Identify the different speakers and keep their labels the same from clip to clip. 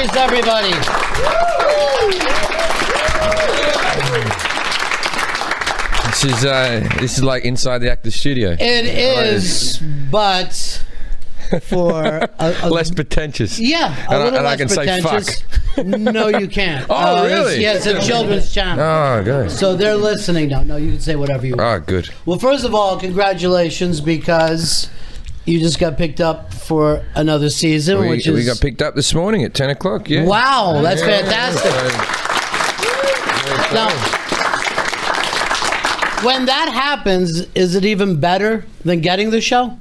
Speaker 1: Jeffries, everybody.
Speaker 2: This is like inside the actor's studio.
Speaker 1: It is, but for a
Speaker 2: less pretentious.
Speaker 1: Yeah, a little less pretentious. No, you can't.
Speaker 2: Oh, really?
Speaker 1: Yeah, it's a children's channel.
Speaker 2: Oh, good.
Speaker 1: So they're listening now. No, you can say whatever you want.
Speaker 2: Oh, good.
Speaker 1: Well, first of all, congratulations, because you just got picked up for another season.
Speaker 2: We got picked up this morning at 10 o'clock, yeah.
Speaker 1: Wow, that's fantastic. Now, when that happens, is it even better than getting the show?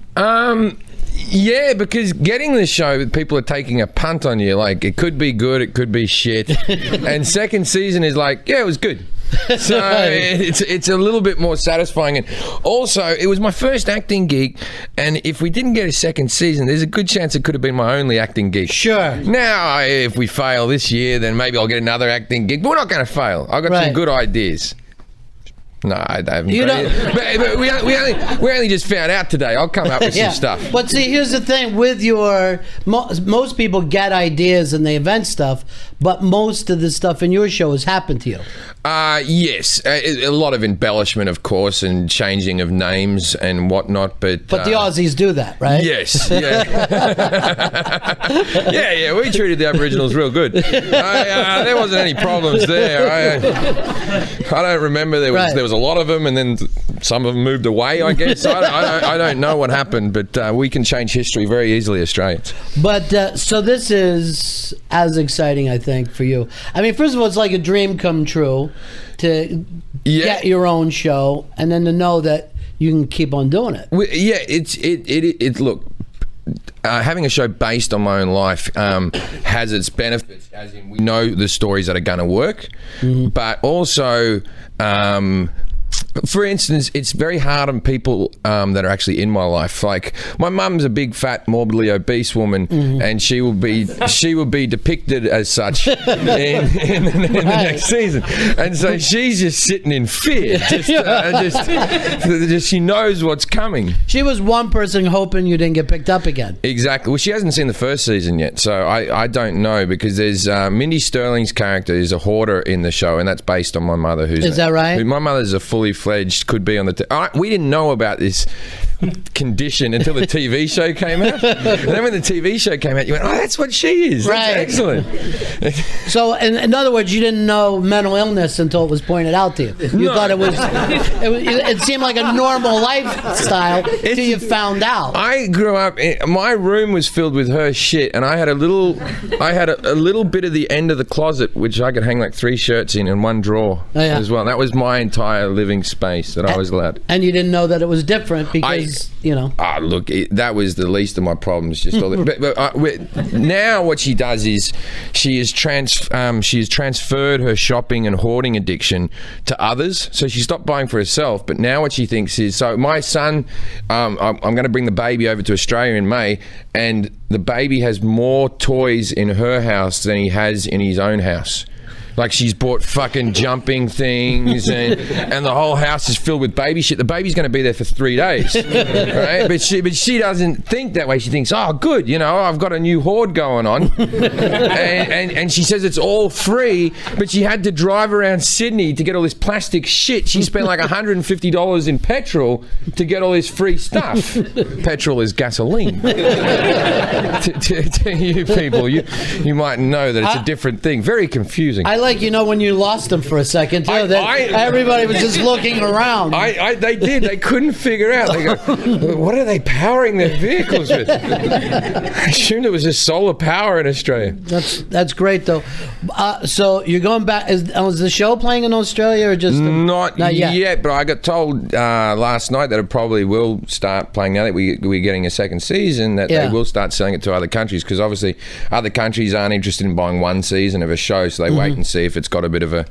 Speaker 2: Yeah, because getting the show, people are taking a punt on you. Like, it could be good, it could be shit. And second season is like, yeah, it was good. So it's a little bit more satisfying. And also, it was my first acting gig, and if we didn't get a second season, there's a good chance it could have been my only acting gig.
Speaker 1: Sure.
Speaker 2: Now, if we fail this year, then maybe I'll get another acting gig. But we're not going to fail. I've got some good ideas. No, I haven't. But we only just found out today. I'll come up with some stuff.
Speaker 1: But see, here's the thing with your most people get ideas and they invent stuff, but most of the stuff in your show has happened to you.
Speaker 2: Yes, a lot of embellishment, of course, and changing of names and whatnot. But
Speaker 1: the Aussies do that, right?
Speaker 2: Yes, yeah, yeah. We treated the Aboriginals real good. There wasn't any problems there. I don't remember there was a lot of them, and then some of them moved away, I guess. I don't know what happened, but we can change history very easily, Australians.
Speaker 1: But so this is as exciting, I think, for you. I mean, first of all, it's like a dream come true to get your own show, and then to know that you can keep on doing it.
Speaker 2: Yeah, it look, having a show based on my own life has its benefits, as in we know the stories that are going to work, but also for instance, it's very hard on people that are actually in my life. Like, my mum's a big, fat, morbidly obese woman, and she will be depicted as such in the next season. And so she's just sitting in fear. Just she knows what's coming.
Speaker 1: She was one person hoping you didn't get picked up again.
Speaker 2: Exactly. Well, she hasn't seen the first season yet, so I don't know, because there's Mindy Sterling's character is a hoarder in the show, and that's based on my mother.
Speaker 1: Is that right?
Speaker 2: My mother's a fully fledged, could be on the we didn't know about this condition until the TV show came out. And then when the TV show came out, you went, oh, that's what she is. That's excellent.
Speaker 1: So in other words, you didn't know mental illness until it was pointed out to you. You thought it seemed like a normal lifestyle until you found out.
Speaker 2: I grew up, my room was filled with her shit, and I had a little bit of the end of the closet which I could hang like 3 shirts in one drawer as well. And that was my entire living space that I was allowed.
Speaker 1: And you didn't know that it was different because
Speaker 2: look, that was the least of my problems. Just all that. But now what she does is she has transferred her shopping and hoarding addiction to others. So she stopped buying for herself, but now what she thinks is, so my son, I'm going to bring the baby over to Australia in May, and the baby has more toys in her house than he has in his own house. Like, she's bought fucking jumping things, and the whole house is filled with baby shit. The baby's going to be there for 3 days, right? But she doesn't think that way. She thinks, oh, good, I've got a new hoard going on, and she says it's all free. But she had to drive around Sydney to get all this plastic shit. She spent like $150 in petrol to get all this free stuff. Petrol is gasoline. to you people, you might know that it's a different thing. Very confusing.
Speaker 1: When you lost them for a second, too. Everybody was just looking around.
Speaker 2: They did. They couldn't figure out. They go, what are they powering their vehicles with? I assumed it was just solar power in Australia.
Speaker 1: That's great, though. So you're going back. Was the show playing in Australia or just...
Speaker 2: Not yet, but I got told last night that it probably will start playing now that we're getting a second season, that they will start selling it to other countries, because obviously other countries aren't interested in buying one season of a show, so they wait and see if it's got a bit of a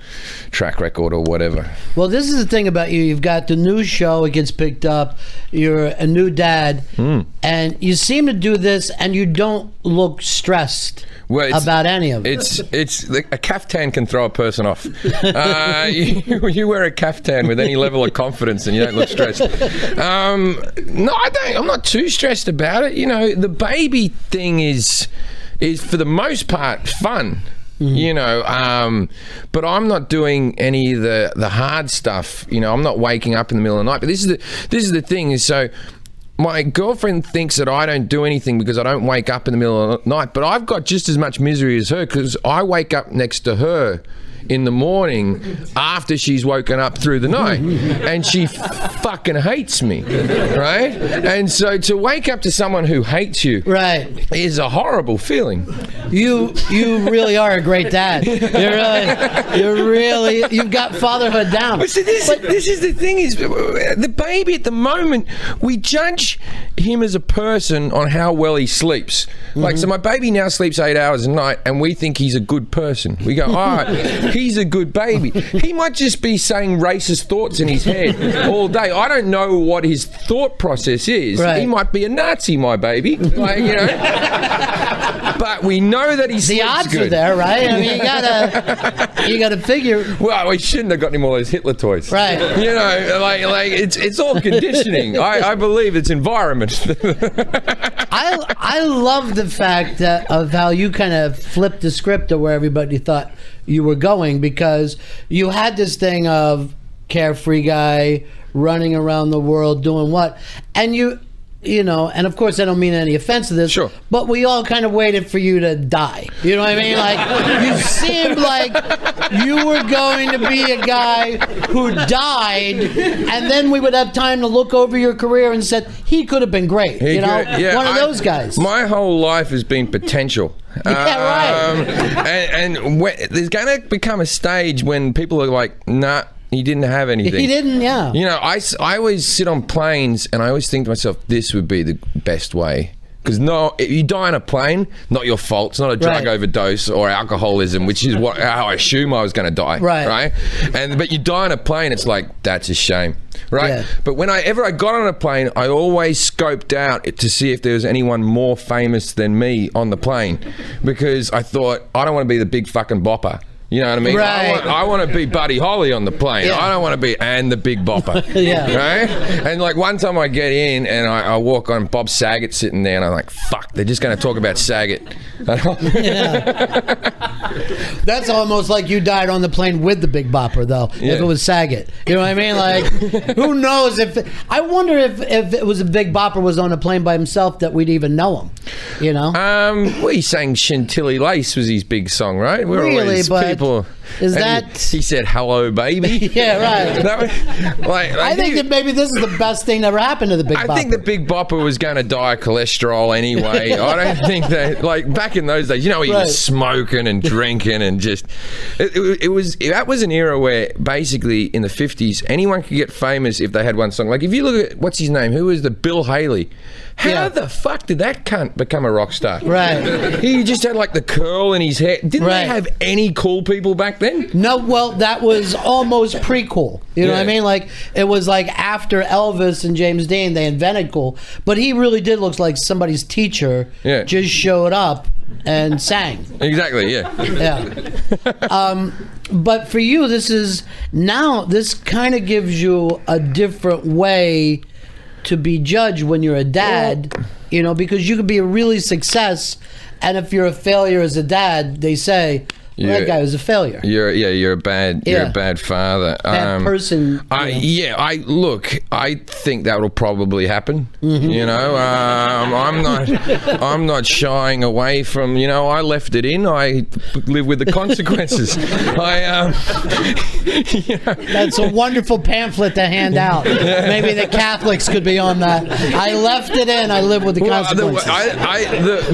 Speaker 2: track record or whatever.
Speaker 1: Well, this is the thing about you. You've got the new show. It gets picked up. You're a new dad. And you seem to do this, and you don't look stressed about any of it.
Speaker 2: It's like a caftan can throw a person off. You wear a caftan with any level of confidence and you don't look stressed. No, I don't. I'm not too stressed about it. The baby thing is is for the most part fun. You know, but I'm not doing any of the hard stuff. You know, I'm not waking up in the middle of the night. But this is the thing. Is so my girlfriend thinks that I don't do anything because I don't wake up in the middle of the night. But I've got just as much misery as her because I wake up next to her in the morning after she's woken up through the night, and she fucking hates me, right? And so to wake up to someone who hates you, right, is a horrible feeling.
Speaker 1: You really are a great dad. You've got fatherhood down.
Speaker 2: But this is the thing: is the baby at the moment we judge him as a person on how well he sleeps. Like, so my baby now sleeps 8 hours a night, and we think he's a good person. We go, all right, he's a good baby. He might just be saying racist thoughts in his head all day. I don't know what his thought process is. Right. He might be a Nazi, my baby. Like, you know. But we know that he sleeps good. The
Speaker 1: odds are there, right? I mean, you gotta figure.
Speaker 2: Well, we shouldn't have gotten him all those Hitler toys,
Speaker 1: right?
Speaker 2: You know, like it's all conditioning. I believe it's environment.
Speaker 1: I love the fact of how you kind of flipped the script of where everybody thought you were going, because you had this thing of carefree guy running around the world doing what, and you know, and of course I don't mean any offense to this,
Speaker 2: sure,
Speaker 1: but we all kind of waited for you to die. You know what I mean? Like, you seemed like you were going to be a guy who died, and then we would have time to look over your career and said he could have been great. One of those guys.
Speaker 2: My whole life has been potential.
Speaker 1: Yeah, right.
Speaker 2: And there's going to become a stage when people are like, nah, he didn't have anything.
Speaker 1: He didn't, yeah.
Speaker 2: You know, I always sit on planes and I always think to myself, this would be the best way. Because if you die on a plane, not your fault. It's not a drug overdose or alcoholism, which is how I assume I was going to die. Right. But you die on a plane, it's like, that's a shame. Right. Yeah. But whenever I got on a plane, I always scoped out to see if there was anyone more famous than me on the plane, because I thought, I don't want to be the big fucking bopper. You know what I mean? Right. I want to be Buddy Holly on the plane. Yeah. I don't want to be the Big Bopper. Yeah. Right? And like one time I get in and I walk on, Bob Saget's sitting there, and I'm like, fuck, they're just going to talk about Saget.
Speaker 1: That's almost like you died on the plane with the Big Bopper, though, if it was Saget. You know what I mean? Like, who knows I wonder if it was a Big Bopper was on a plane by himself that we'd even know him, you know?
Speaker 2: Well, he sang Chantilly Lace was his big song, right?
Speaker 1: Really, but people. Is that
Speaker 2: he said hello baby?
Speaker 1: Yeah, right. I think that maybe this is the best thing that ever happened to the Big Bopper.
Speaker 2: I think the Big Bopper was going to die of cholesterol anyway. I don't think that, like, back in those days, you know, he was smoking and drinking and just that was an era where basically in the 50s anyone could get famous if they had one song. Like, if you look at what's his name, who was the Bill Haley? How the fuck did that cunt become a rock star?
Speaker 1: Right.
Speaker 2: He just had like the curl in his hair. Didn't they have any cool people back then?
Speaker 1: No, well, that was almost pre-cool. You know what I mean? Like, it was like after Elvis and James Dean, they invented cool. But he really did look like somebody's teacher just showed up and sang.
Speaker 2: Exactly, yeah.
Speaker 1: But for you, this kind of gives you a different way to be judged when you're a dad, you know, because you could be a really success, and if you're a failure as a dad, they say, that guy was a failure.
Speaker 2: You're a bad father.
Speaker 1: Bad person.
Speaker 2: I think that will probably happen. Mm-hmm. You know, I'm not shying away from. You know, I left it in. I live with the consequences.
Speaker 1: That's a wonderful pamphlet to hand out. Maybe the Catholics could be on that. I left it in. I live with the consequences.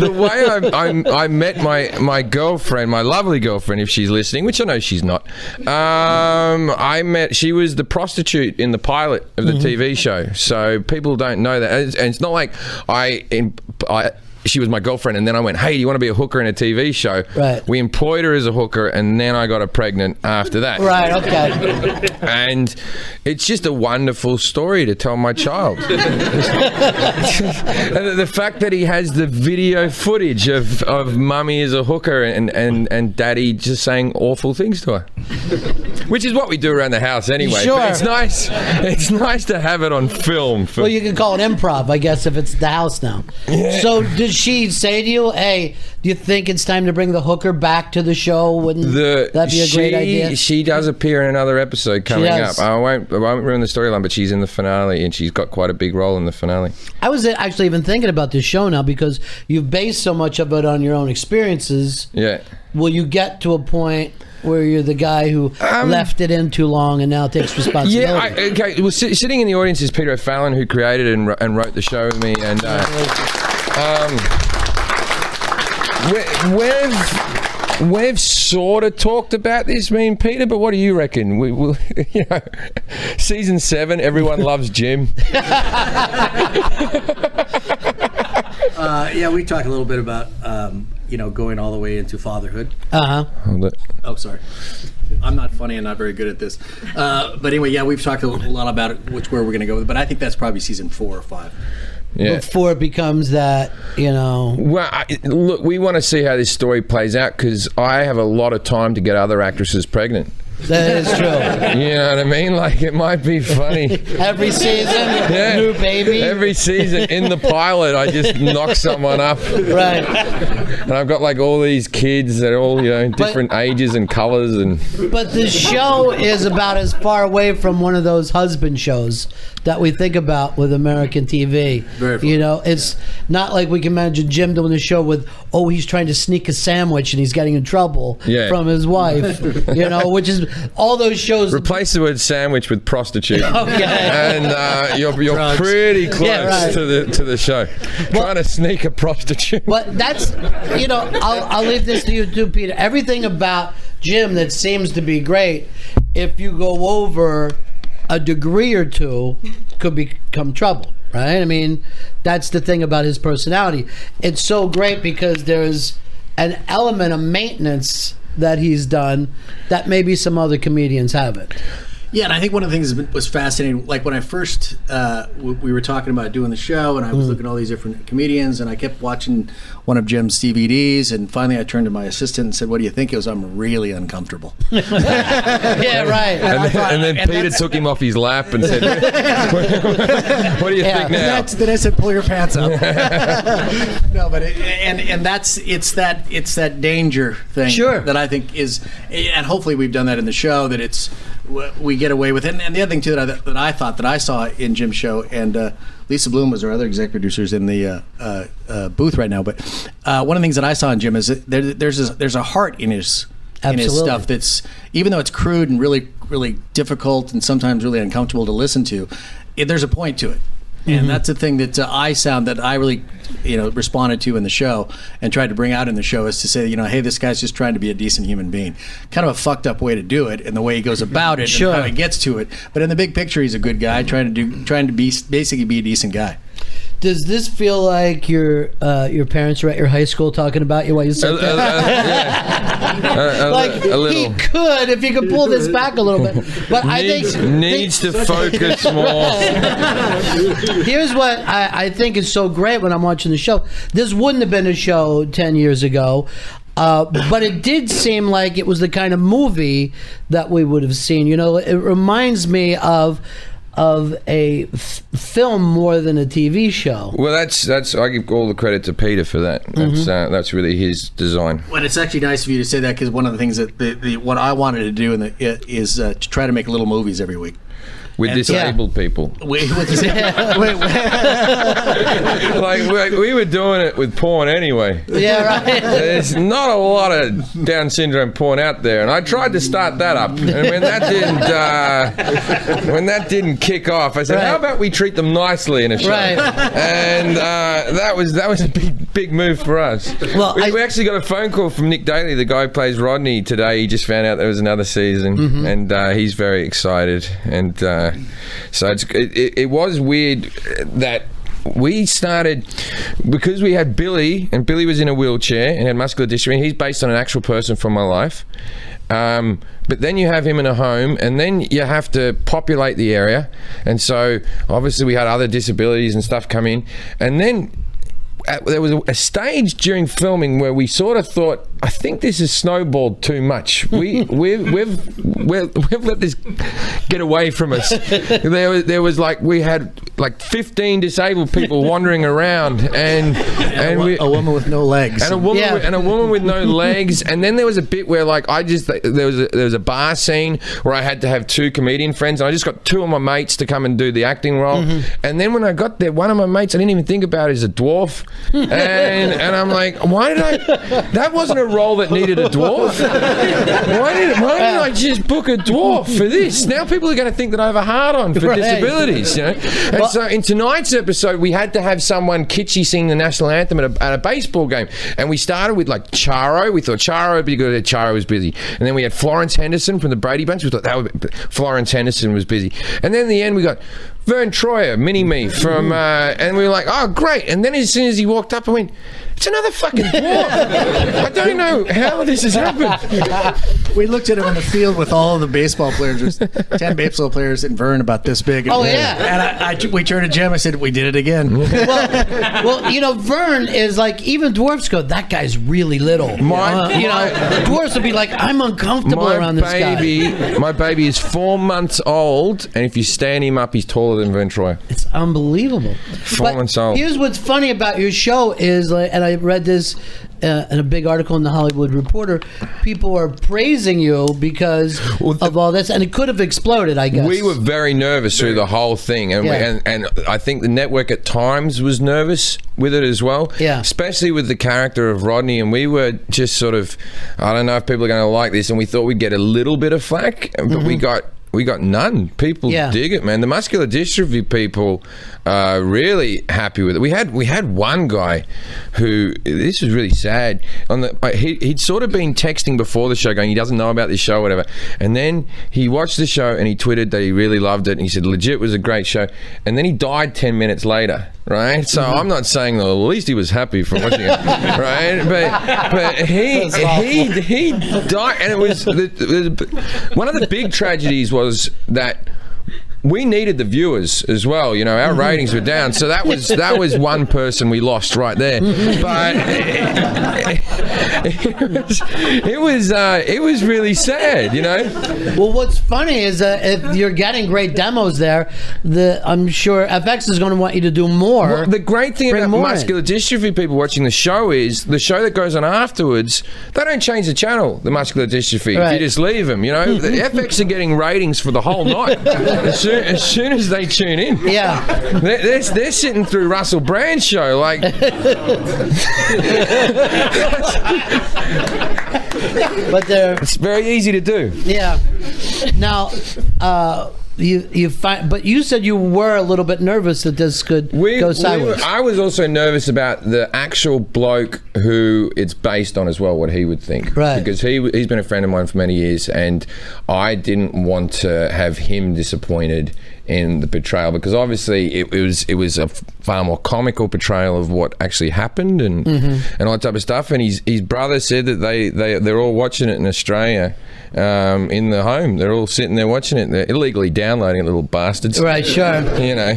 Speaker 2: The way I met my girlfriend, my lovely girlfriend, if she's listening, which I know she's not. She was the prostitute in the pilot of the TV show, so people don't know that. And it's not like she was my girlfriend and then I went, hey, do you want to be a hooker in a TV show?
Speaker 1: Right.
Speaker 2: We employed her as a hooker and then I got her pregnant after that.
Speaker 1: Right, okay.
Speaker 2: And it's just a wonderful story to tell my child. The fact that he has the video footage of mummy as a hooker and daddy just saying awful things to her. which is what we do around the house anyway.
Speaker 1: Sure.
Speaker 2: But it's nice to have it on film.
Speaker 1: Well, you can call it improv, I guess, if it's the house now.
Speaker 2: Yeah.
Speaker 1: So did she say to you, hey, do you think it's time to bring the hooker back to the show? Wouldn't that be a great idea?
Speaker 2: She does appear in another episode coming up. I won't ruin the storyline, but she's in the finale, and she's got quite a big role in the finale.
Speaker 1: I was actually even thinking about this show now because you've based so much of it on your own experiences.
Speaker 2: Yeah.
Speaker 1: Will you get to a point where you're the guy who left it in too long and now takes responsibility?
Speaker 2: Yeah, okay. Well, sitting in the audience is Peter O'Fallon, who created and wrote the show with me, and we've sort of talked about this, me and Peter. But what do you reckon? We'll, season 7, everyone loves Jim.
Speaker 3: Yeah, we talked a little bit about going all the way into fatherhood.
Speaker 2: Hold it.
Speaker 3: Oh, sorry. I'm not funny and not very good at this. But anyway, yeah, we've talked a lot about it, where we're going to go with it. But I think that's probably season 4 or 5.
Speaker 2: Yeah.
Speaker 1: Before it becomes that,
Speaker 2: Well, look, we want to see how this story plays out because I have a lot of time to get other actresses pregnant.
Speaker 1: That is true.
Speaker 2: You know what I mean? Like, it might be funny.
Speaker 1: Every season, new baby.
Speaker 2: Every season, in the pilot, I just knock someone up.
Speaker 1: Right.
Speaker 2: And I've got, like, all these kids that are all, different ages and colors.
Speaker 1: But the show is about as far away from one of those husband shows that we think about with American TV.
Speaker 3: Very fun.
Speaker 1: It's not like we can imagine Jim doing the show with, he's trying to sneak a sandwich and he's getting in trouble from his wife, which is all those shows.
Speaker 2: Replace the word sandwich with prostitute.
Speaker 1: Okay.
Speaker 2: And you're pretty close to the show. Trying to sneak a prostitute.
Speaker 1: But that's, I'll leave this to you too, Peter. Everything about Jim that seems to be great, if you go over a degree or two, could become trouble, right? I mean, that's the thing about his personality. It's so great because there's an element of maintenance that he's done that maybe some other comedians haven't.
Speaker 3: Yeah, and I think one of the things that was fascinating, like when I first, we were talking about doing the show, and I was looking at all these different comedians, and I kept watching one of Jim's DVDs, and finally I turned to my assistant and said, what do you think? He goes, I'm really uncomfortable.
Speaker 1: Yeah, right.
Speaker 2: And then Peter took him off his lap and said, what do you think now?
Speaker 3: Then I said, pull your pants up. No, but it's that danger thing that I think is, and hopefully we've done that in the show, that we get away with it. And the other thing too that I saw in Jim's show, and Lisa Bloom was our other executive producers in the booth right now. But one of the things that I saw in Jim is that there's a heart in his stuff that's, even though it's crude and really really difficult and sometimes really uncomfortable to listen to, there's a point to it. And that's the thing that I really, responded to in the show and tried to bring out in the show, is to say, hey, this guy's just trying to be a decent human being. Kind of a fucked up way to do it, and the way he goes about it and how he gets to it. But in the big picture, he's a good guy, trying to basically be a decent guy.
Speaker 1: Does this feel like your parents were at your high school talking about you while you said that? Like, a little. He could, if he could pull this back a little bit. But I think
Speaker 2: needs to focus more.
Speaker 1: Here's what I think is so great when I'm watching the show. This wouldn't have been a show 10 years ago. But it did seem like it was the kind of movie that we would have seen. It reminds me of a film more than a TV show.
Speaker 2: Well, that's I give all the credit to Peter for that. That's really his design.
Speaker 3: Well, it's actually nice of you to say that, because one of the things that what I wanted to do is to try to make little movies every week.
Speaker 2: With disabled people.
Speaker 3: Like,
Speaker 2: we were doing it with porn anyway.
Speaker 1: Yeah, right.
Speaker 2: There's not a lot of Down syndrome porn out there, and I tried to start that up. And when that didn't kick off, I said, "How about we treat them nicely in a show?"
Speaker 1: Right.
Speaker 2: And that was a big move for us. Well, we actually got a phone call from Nick Daly, the guy who plays Rodney, today. He just found out there was another season, and he's very excited. And so it was weird that we started, because we had Billy, and Billy was in a wheelchair and had muscular dystrophy. He's based on an actual person from my life. But then you have him in a home, and then you have to populate the area. And so obviously we had other disabilities and stuff come in. And then there was a stage during filming where we sort of thought, I think this has snowballed too much. We've let this get away from us. There was like, we had like 15 disabled people wandering around, and
Speaker 3: a woman with no legs,
Speaker 2: and a woman with no legs. And then there was a bit where like there was a bar scene where I had to have 2 comedian friends, and I just got 2 of my mates to come and do the acting role. And then when I got there, one of my mates I didn't even think about is a dwarf, and I'm like, why did that wasn't a role that needed a dwarf. Why did I just book a dwarf for this? Now people are going to think that I have a hard-on for disabilities, you know. And so in tonight's episode, we had to have someone kitschy sing the national anthem at a baseball game, and we started with like Charo. We thought Charo would be good. Charo was busy, and then we had Florence Henderson from the Brady Bunch. We thought Florence Henderson was busy, and then in the end we got Vern Troyer, Mini-Me from, and we were like, oh great. And then as soon as he walked up, I went, it's another fucking dwarf. I don't know how this has happened.
Speaker 3: We looked at him in the field with all of the baseball players. There's 10 baseball players and Vern about this big. And we turned to Jim. I said, we did it again.
Speaker 1: Well, you know, Vern is like, even dwarfs go, that guy's really little. Dwarfs will be like, I'm uncomfortable around this guy.
Speaker 2: My baby is 4 months old, and if you stand him up, he's taller than Vern Troyer.
Speaker 1: It's unbelievable.
Speaker 2: 4 months old.
Speaker 1: Here's what's funny about your show is, like, and I read this in a big article in the Hollywood Reporter, people are praising you because of all this, and it could have exploded, I guess.
Speaker 2: We were very nervous through the whole thing, and I think the network at times was nervous with it as well, especially with the character of Rodney, and we were just sort of, I don't know if people are going to like this, and we thought we'd get a little bit of flack, but we got none. People dig it, man. The muscular dystrophy people are really happy with it. We had one guy who, this was really sad. He'd sort of been texting before the show, going, he doesn't know about this show, whatever. And then he watched the show and he tweeted that he really loved it. And he said, legit was a great show. And then he died 10 minutes later. Right, so I'm not saying that. At least he was happy for watching it, right? But he died, and it was one of the big tragedies was that we needed the viewers as well. You know, our ratings were down, so that was one person we lost right there. But it was really sad, you know.
Speaker 1: Well, what's funny is that if you're getting great demos there, I'm sure FX is going to want you to do more.
Speaker 2: Well, the great thing about muscular dystrophy people watching the show is the show that goes on afterwards, they don't change the channel, the muscular dystrophy. Right. You just leave them, you know. The FX are getting ratings for the whole night. As soon as they tune in, they're sitting through Russell Brand's show like.
Speaker 1: But
Speaker 2: it's very easy to do.
Speaker 1: Yeah. Now, but you said you were a little bit nervous that this could go sideways.
Speaker 2: I was also nervous about the actual bloke who it's based on as well, what he would think.
Speaker 1: Right.
Speaker 2: Because he's been a friend of mine for many years, and I didn't want to have him disappointed in the portrayal, because obviously it was a far more comical portrayal of what actually happened and all that type of stuff. And his brother said that they're all watching it in Australia, in the home. They're all sitting there watching it. They're illegally downloading it, little bastards.
Speaker 1: Right, sure.
Speaker 2: You know,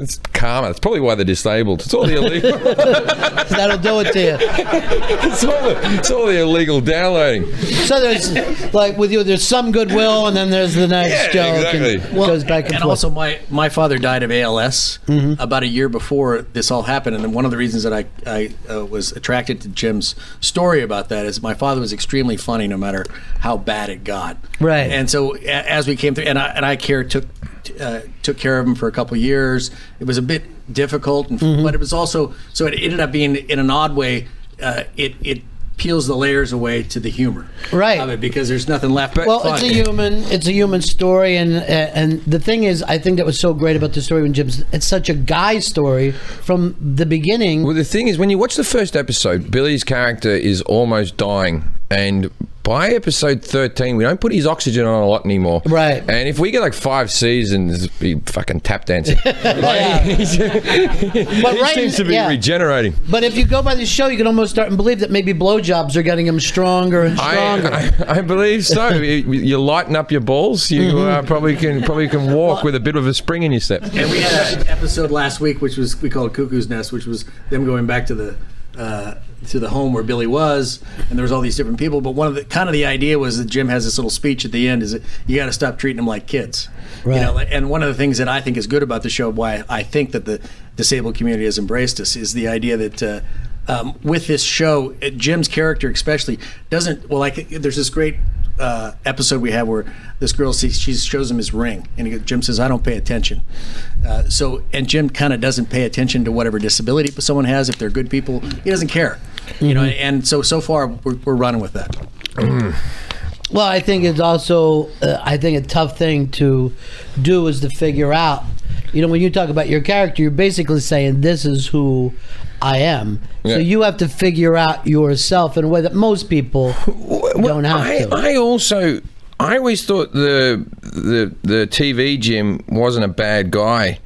Speaker 2: it's karma. That's probably why they're disabled. It's all the illegal.
Speaker 1: That'll do it to you.
Speaker 2: It's all the illegal downloading.
Speaker 1: So there's, like with you, there's some goodwill, and then there's the next joke.
Speaker 2: Exactly.
Speaker 1: And goes back and forth.
Speaker 3: Also, my father died of ALS about a year before this all happened, and one of the reasons that I was attracted to Jim's story about that is my father was extremely funny no matter how bad it got.
Speaker 1: Right.
Speaker 3: And so as we came through, and I took care of him for a couple of years. It was a bit difficult, but it was also, so it ended up being, in an odd way, it peels the layers away to the humor of it, because there's nothing left but fun.
Speaker 1: It's a human story, and the thing is, I think that was so great about the story when Jim's, it's such a guy story from the beginning.
Speaker 2: Well, the thing is, when you watch the first episode, Billy's character is almost dying, and by episode 13, we don't put his oxygen on a lot anymore.
Speaker 1: Right.
Speaker 2: And if we get like 5 seasons, he fucking tap dancing. He seems to be regenerating.
Speaker 1: But if you go by the show, you can almost start and believe that maybe blowjobs are getting him stronger and stronger.
Speaker 2: I believe so. You lighten up your balls. You probably can walk with a bit of a spring in your step.
Speaker 3: And we had an episode last week, which was we called Cuckoo's Nest, which was them going back to the home where Billy was, and there was all these different people. But one of the idea was that Jim has this little speech at the end: is that you got to stop treating them like kids. Right. You know, and one of the things that I think is good about the show, why I think that the disabled community has embraced us, is the idea that with this show, Jim's character especially doesn't. Well, like there's this great episode we have where this girl she shows him his ring, and Jim says, "I don't pay attention." And Jim kind of doesn't pay attention to whatever disability someone has. If they're good people, he doesn't care. You know, and so far we're running with that.
Speaker 1: Well, I think it's also a tough thing to do is to figure out. You know, when you talk about your character, you're basically saying this is who I am. Yeah. So you have to figure out yourself in a way that most people don't have to.
Speaker 2: I always thought the TV Jim wasn't a bad guy.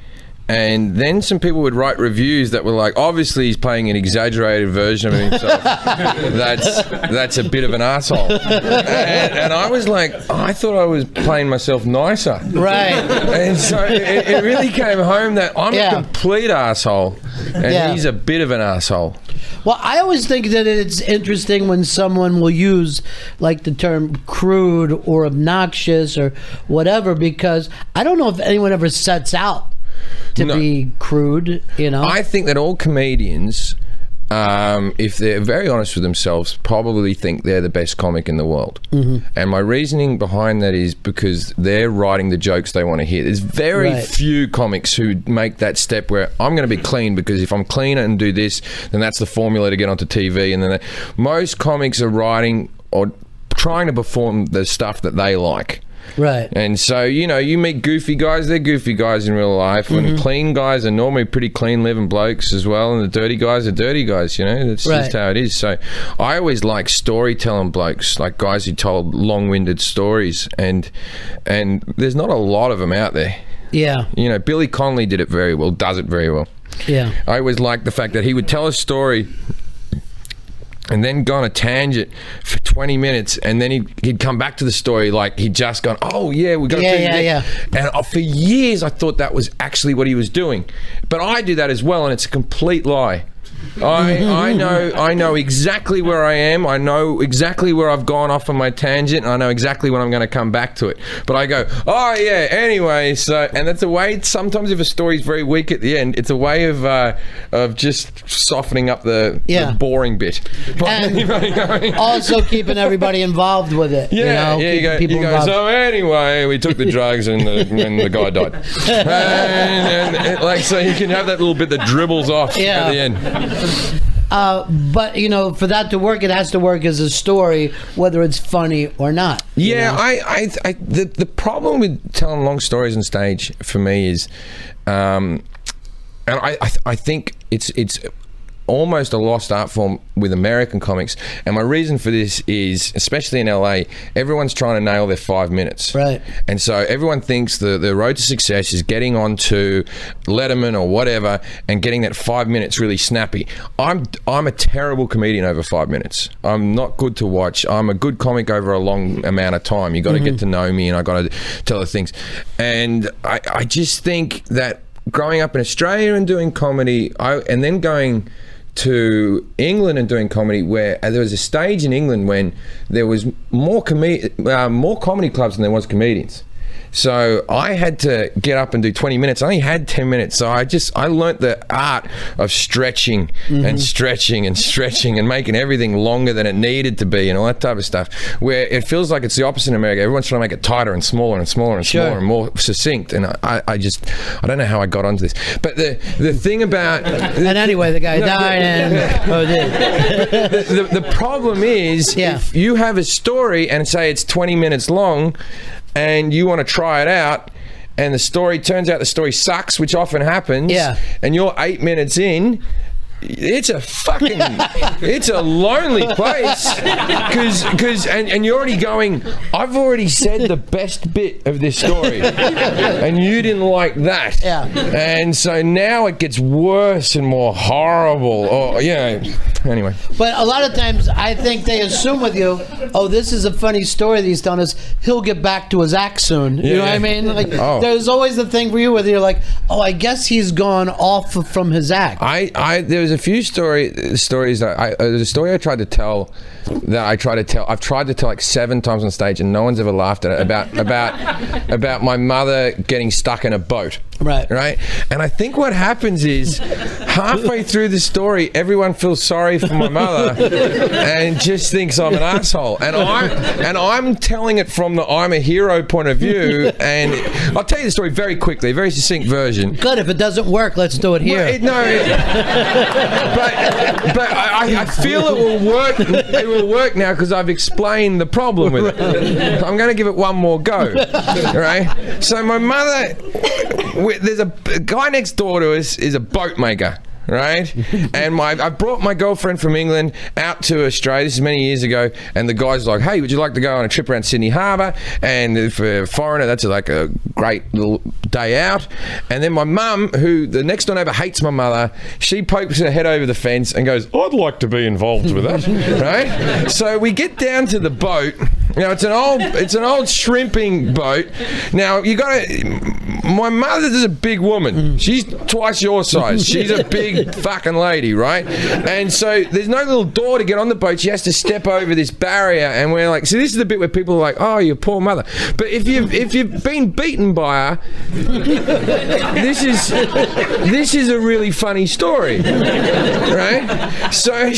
Speaker 2: And then some people would write reviews that were like, obviously he's playing an exaggerated version of himself. That's a bit of an asshole. And I was like, I thought I was playing myself nicer.
Speaker 1: Right.
Speaker 2: And so it really came home that I'm a complete asshole, and he's a bit of an asshole.
Speaker 1: Well, I always think that it's interesting when someone will use like the term crude or obnoxious or whatever, because I don't know if anyone ever sets out to be crude, you know.
Speaker 2: I think that all comedians, if they're very honest with themselves, probably think they're the best comic in the world. And my reasoning behind that is because they're writing the jokes they want to hear. There's very few comics who make that step where I'm going to be clean, because if I'm cleaner and do this, then that's the formula to get onto TV. And then most comics are writing or trying to perform the stuff that they like.
Speaker 1: Right.
Speaker 2: And so, you know, you meet goofy guys, they're goofy guys in real life. And clean guys are normally pretty clean living blokes as well. And the dirty guys are dirty guys, you know. That's just how it is. So I always like storytelling blokes, like guys who told long-winded stories. And there's not a lot of them out there.
Speaker 1: Yeah.
Speaker 2: You know, Billy Connolly does it very well. Yeah. I always liked the fact that he would tell a story and then go on a tangent for 20 minutes, and then he'd come back to the story like he'd just gone, oh yeah, we got to do that. And for years I thought that was actually what he was doing, but I do that as well, and it's a complete lie. I know exactly where I am. I know exactly where I've gone off on my tangent. I know exactly when I'm going to come back to it. But I go, oh yeah, anyway. So, and that's a way. Sometimes if a story's very weak at the end, it's a way of just softening up the boring bit.
Speaker 1: And also keeping everybody involved with it.
Speaker 2: Yeah, you go. So anyway, we took the drugs and the guy died. and like, so you can have that little bit that dribbles off at the end.
Speaker 1: But you know, for that to work, it has to work as a story, whether it's funny or not.
Speaker 2: Yeah, the problem with telling long stories on stage for me is, and I think it's almost a lost art form with American comics. And my reason for this is, especially in LA, everyone's trying to nail their 5 minutes.
Speaker 1: Right.
Speaker 2: And so everyone thinks the road to success is getting onto Letterman or whatever and getting that 5 minutes really snappy. I'm a terrible comedian over 5 minutes. I'm not good to watch. I'm a good comic over a long amount of time. You got to get to know me, and I got to tell the things. And I just think that growing up in Australia and doing comedy, and then going to England and doing comedy, where there was a stage in England when there was more comedy clubs than there was comedians. So I had to get up and do 20 minutes. I only had 10 minutes. So I learnt the art of stretching and stretching and stretching and making everything longer than it needed to be and all that type of stuff, where it feels like it's the opposite in America. Everyone's trying to make it tighter and smaller and smaller and smaller and more succinct. And I don't know how I got onto this. But the thing about...
Speaker 1: And anyway, the guy died and...
Speaker 2: The problem is, if you have a story and say it's 20 minutes long, and you want to try it out, and the story turns out the story sucks, which often happens, and you're 8 minutes in, it's a lonely place and you're already going, I've already said the best bit of this story and you didn't like that.
Speaker 1: Yeah.
Speaker 2: And so now it gets worse and more horrible, or anyway.
Speaker 1: But a lot of times I think they assume with you, oh, this is a funny story that he's telling us, he'll get back to his act soon. You know what I mean? Like, there's always the thing for you where you're like, oh, I guess he's gone off from his act.
Speaker 2: There was a few stories that there's a story I tried to tell I've tried to tell like 7 times on stage and no one's ever laughed at it, about my mother getting stuck in a boat. Right. And I think what happens is halfway through the story, everyone feels sorry for my mother and just thinks I'm an asshole. And I'm telling it from the I'm a hero point of view. And I'll tell you the story very quickly, a very succinct version.
Speaker 1: Good. If it doesn't work, let's do it here.
Speaker 2: But I feel it will work. It will work now because I've explained the problem with it. I'm going to give it one more go. Right. So my mother. There's a guy next door to us is a boat maker, right? And I brought my girlfriend from England out to Australia. This is many years ago. And the guy's like, hey, would you like to go on a trip around Sydney Harbour? And for a foreigner, that's like a great little day out. And then my mum, who the next door neighbour hates my mother, she pokes her head over the fence and goes, I'd like to be involved with that, right? So we get down to the boat. Now it's an old shrimping boat. Now my mother is a big woman. She's twice your size. She's a big fucking lady, right? And so there's no little door to get on the boat. She has to step over this barrier, and we're like, so this is the bit where people are like, oh, your poor mother. But if you've been beaten by her, this is a really funny story, right? So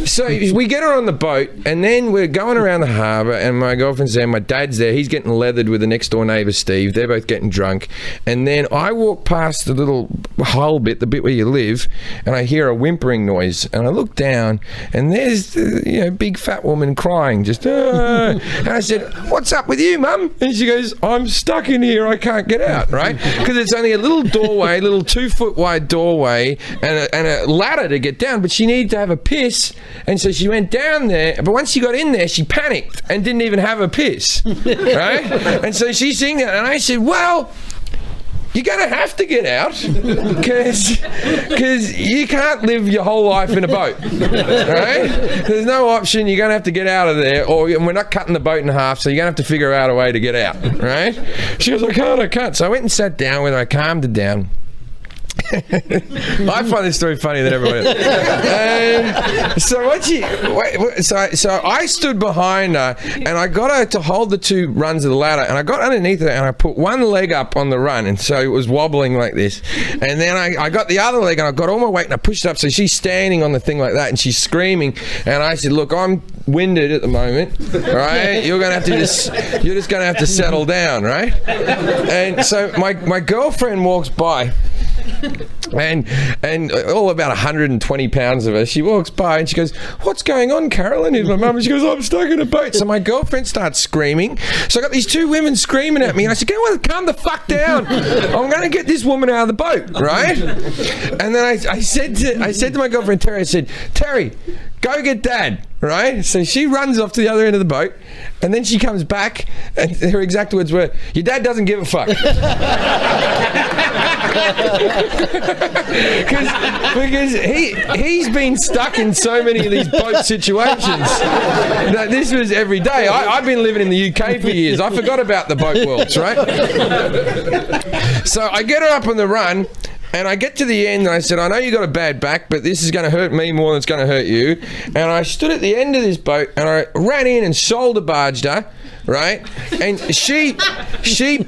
Speaker 2: So we get her on the boat, and then we're going around the harbour, and my girlfriend's there, my dad's there, he's getting leathered with the next door neighbour Steve, they're both getting drunk, and then I walk past the little hole bit, the bit where you live, and I hear a whimpering noise, and I look down, and there's big fat woman crying, just and I said, what's up with you, mum? And she goes, I'm stuck in here, I can't get out, right? Because it's only a little doorway, little 2-foot wide doorway, and a ladder to get down, but she needed to have a piss. And so she went down there, but once she got in there, she panicked and didn't even have a piss, right? And so she's sitting there, and I said, well, you're going to have to get out because you can't live your whole life in a boat, right? There's no option. You're going to have to get out of there, or we're not cutting the boat in half, so you're going to have to figure out a way to get out, right? She goes, I can't. So I went and sat down with her. I calmed her down. I find this story funnier than everybody else. So I stood behind her, and I got her to hold the 2 rungs of the ladder, and I got underneath her, and I put one leg up on the run, and so it was wobbling like this. And then I got the other leg, and I got all my weight, and I pushed it up, so she's standing on the thing like that, and she's screaming. And I said, look, I'm winded at the moment, right? You're just going to have to settle down, right? And so my girlfriend walks by. And all about 120 pounds of her, she walks by and she goes, what's going on, Carolyn? Here's my mum. And she goes, I'm stuck in a boat. So my girlfriend starts screaming. So I got these 2 women screaming at me, and I said, calm the fuck down. I'm going to get this woman out of the boat, right? And then I said to my girlfriend Terry, I said, Terry, go get Dad, right? So she runs off to the other end of the boat, and then she comes back, and her exact words were, your dad doesn't give a fuck. Because he's been stuck in so many of these boat situations that this was every day. I've been living in the UK for years. I forgot about the boat worlds, right? So I get her up on the run, and I get to the end, and I said, I know you got a bad back, but this is going to hurt me more than it's going to hurt you. And I stood at the end of this boat, and I ran in and shoulder barged her, right? And she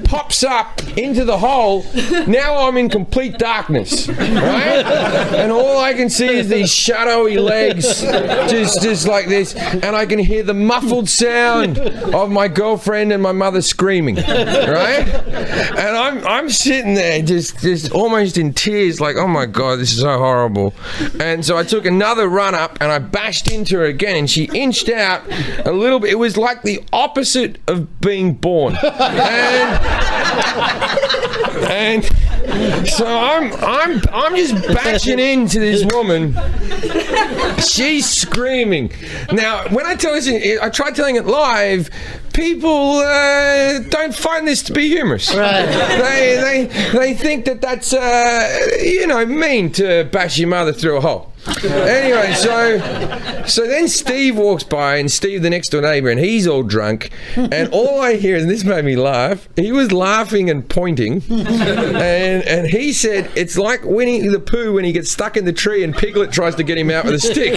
Speaker 2: pops up into the hole. Now I'm in complete darkness, right? And all I can see is these shadowy legs, just like this, and I can hear the muffled sound of my girlfriend and my mother screaming, right? And I'm sitting there just almost in tears, like, oh my God, this is so horrible. And so I took another run up and I bashed into her again, and she inched out a little bit. It was like the opposite of being born. And So I'm just bashing into this woman. She's screaming. Now, when I tell this, I tried telling it live. People don't find this to be humorous.
Speaker 1: Right.
Speaker 2: They think that that's mean to bash your mother through a hole. Anyway, so then Steve walks by, and Steve, the next door neighbour, and he's all drunk, and all I hear, and this made me laugh, he was laughing and pointing, and he said it's like Winnie the Pooh when he gets stuck in the tree and Piglet tries to get him out with a stick.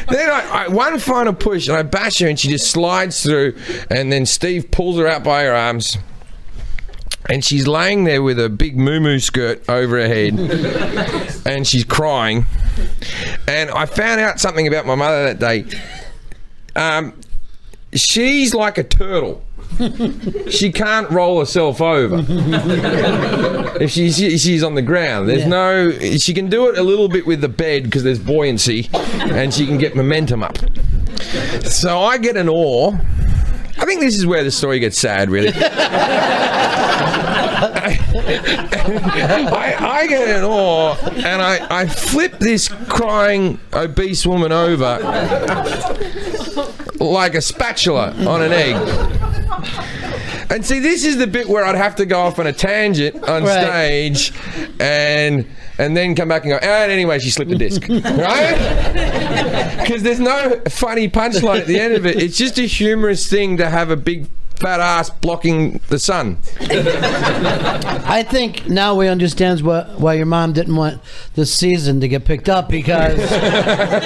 Speaker 2: Then I one final push, and I bash her, and she just slides through, and then Steve pulls her out by her arms. And she's laying there with a big moo-moo skirt over her head, and she's crying. And I found out something about my mother that day. She's like a turtle. She can't roll herself over if she's on the ground. She can do it a little bit with the bed because there's buoyancy, and she can get momentum up. So I get an oar. I think this is where the story gets sad, really. I get an oar, and I flip this crying obese woman over like a spatula on an egg. And see, this is the bit where I'd have to go off on a tangent on stage and then come back and go, and anyway, she slipped a disc. Right? Because there's no funny punchline at the end of it. It's just a humorous thing to have a big fat ass blocking the sun.
Speaker 1: I think now we understand why your mom didn't want the season to get picked up, because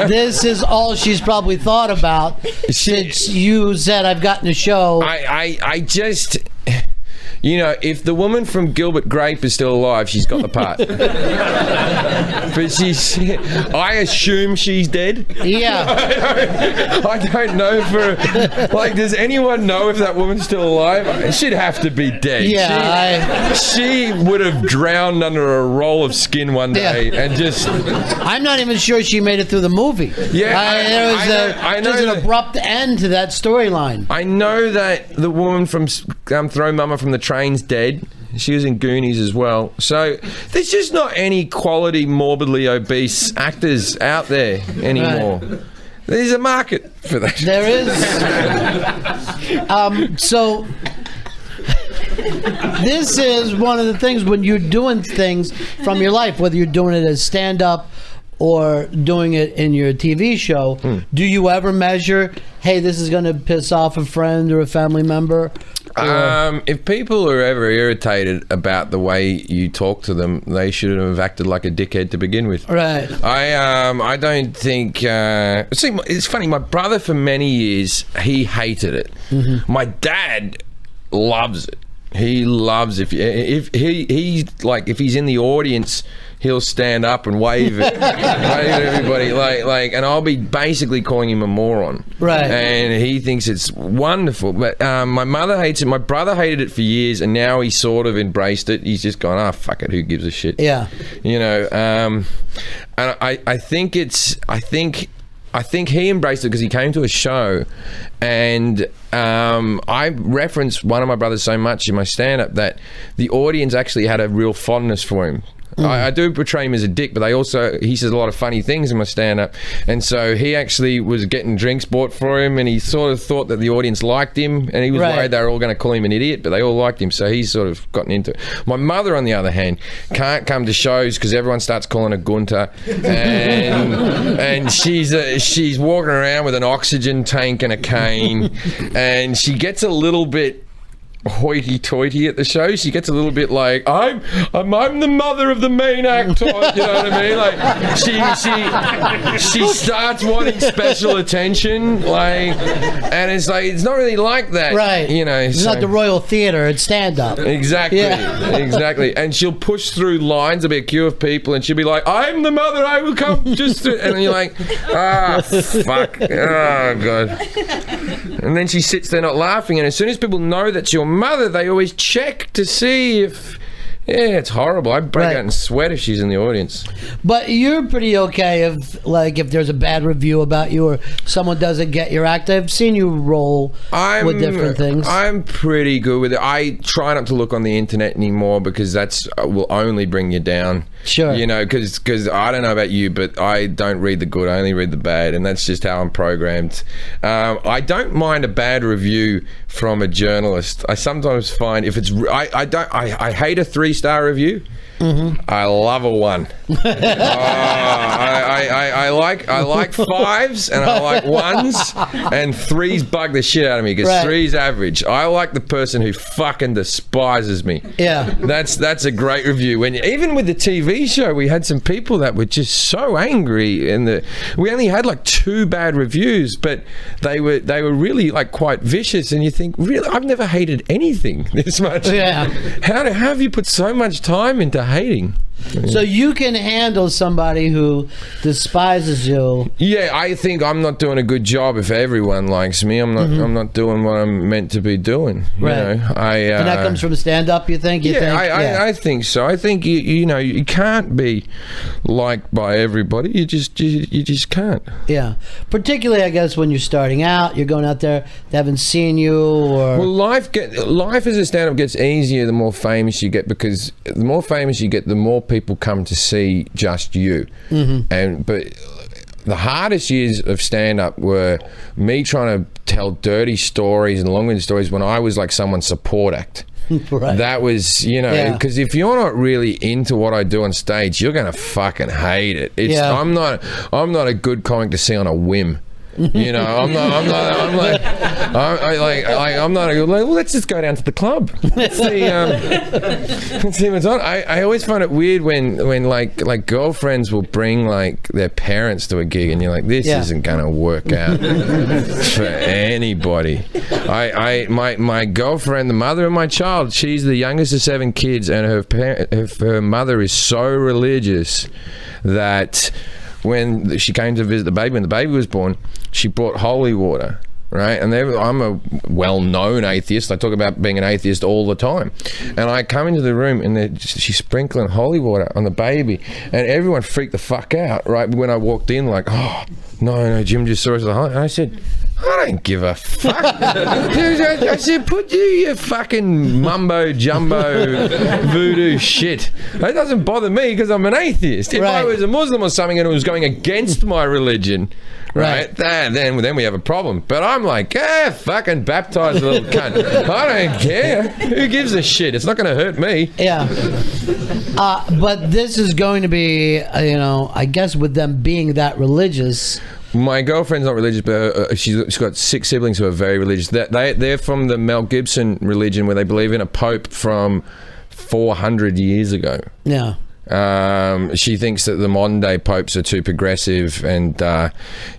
Speaker 1: this is all she's probably thought about since you said I've gotten a show.
Speaker 2: I just... if the woman from Gilbert Grape is still alive, she's got the part. But I assume she's dead.
Speaker 1: Yeah.
Speaker 2: I don't know does anyone know if that woman's still alive? She'd have to be dead.
Speaker 1: Yeah.
Speaker 2: She would have drowned under a roll of skin one day and just...
Speaker 1: I'm not even sure she made it through the movie.
Speaker 2: Yeah.
Speaker 1: I know there's an abrupt end to that storyline.
Speaker 2: I know that the woman from Throw Mama from the Train's dead. She was in Goonies as well. So there's just not any quality morbidly obese actors out there anymore. Right. There's a market for that.
Speaker 1: There is. So this is one of the things when you're doing things from your life, whether you're doing it as stand-up or doing it in your TV show, do you ever measure, hey, this is going to piss off a friend or a family member?
Speaker 2: If people are ever irritated about the way you talk to them, they should have acted like a dickhead to begin with.
Speaker 1: Right.
Speaker 2: I don't think... see, it's funny. My brother, for many years, he hated it. Mm-hmm. My dad loves it. He loves if he's in the audience, he'll stand up and wave at everybody, and I'll be basically calling him a moron.
Speaker 1: Right.
Speaker 2: And he thinks it's wonderful. But my mother hates it. My brother hated it for years, and now he's sort of embraced it. He's just gone, fuck it, who gives a shit?
Speaker 1: Yeah.
Speaker 2: And I think he embraced it because he came to a show, and I referenced one of my brothers so much in my stand-up that the audience actually had a real fondness for him. I do portray him as a dick, but he says a lot of funny things in my stand-up, and so he actually was getting drinks bought for him, and he sort of thought that the audience liked him, and he was worried they were all going to call him an idiot, but they all liked him, so he's sort of gotten into it. My mother, on the other hand, can't come to shows because everyone starts calling her Gunter, and she's walking around with an oxygen tank and a cane, and she gets a little bit hoity-toity at the show. She gets a little bit like, I'm the mother of the main actor, you know what I mean? Like she starts wanting special attention, and it's like, it's not really like that,
Speaker 1: right? It's not the Royal Theatre, it's stand-up.
Speaker 2: Exactly. Exactly. And she'll push through lines. There'll be a queue of people, and she'll be like, I'm the mother, I will come just to... And you're like, fuck, oh god. And then she sits there not laughing, and as soon as people know that's your mother, they always check to see if Yeah, it's horrible. I break out in sweat if she's in the audience.
Speaker 1: But you're pretty okay if there's a bad review about you or someone doesn't get your act. I've seen you roll with different things.
Speaker 2: I'm pretty good with it. I try not to look on the internet anymore because that's will only bring you down.
Speaker 1: Sure.
Speaker 2: You know, because I don't know about you, but I don't read the good. I only read the bad, and that's just how I'm programmed. I don't mind a bad review from a journalist. I sometimes find if it's I hate a 3-star review. Mm-hmm. I love a 1. I like 5s and I like 1s, and 3s bug the shit out of me because 3's average. I like the person who fucking despises me.
Speaker 1: Yeah,
Speaker 2: that's a great review. When even with the TV show, we had some people that were just so angry, we only had like 2 bad reviews, but they were really like quite vicious. And you think, really, I've never hated anything this much.
Speaker 1: Yeah,
Speaker 2: how have you put so much time into hating?
Speaker 1: So you can handle somebody who despises you.
Speaker 2: Yeah, I think I'm not doing a good job if everyone likes me. I'm not. I'm not doing what I'm meant to be doing. You know?
Speaker 1: And that comes from stand-up. You think?
Speaker 2: I think so. I think you can't be liked by everybody. You just can't.
Speaker 1: Yeah, particularly I guess when you're starting out, you're going out there, they haven't seen you, or
Speaker 2: life as a stand-up gets easier the more famous you get, because the more famous you get, the more people come to see just you. But the hardest years of stand-up were me trying to tell dirty stories and long-winded stories when I was like someone's support act. That was, because if you're not really into what I do on stage, you're gonna fucking hate it. I'm not a good comic to see on a whim. I'm not well, let's just go down to the club. Let's see what's on. I always find it weird when like girlfriends will bring like their parents to a gig, and you're like, this isn't gonna work out for anybody. My girlfriend, the mother of my child, she's the youngest of 7 kids, and her mother is so religious that when she came to visit the baby, when the baby was born, she brought holy water, right? And I'm a well-known atheist. I talk about being an atheist all the time. And I come into the room and she's sprinkling holy water on the baby, and everyone freaked the fuck out, right? When I walked in, like, oh, no, Jim just saw us. And I said, I don't give a fuck. I said, put your fucking mumbo jumbo voodoo shit. That doesn't bother me because I'm an atheist. If I was a Muslim or something and it was going against my religion, right? Then we have a problem. But I'm like, fucking baptize a little cunt. I don't care. Who gives a shit? It's not going to hurt me.
Speaker 1: Yeah. But this is going to be, I guess with them being that religious.
Speaker 2: My girlfriend's not religious, but she's got 6 siblings who are very religious. They're from the Mel Gibson religion, where they believe in a pope from 400 years ago.
Speaker 1: Yeah.
Speaker 2: She thinks that the modern day popes are too progressive, and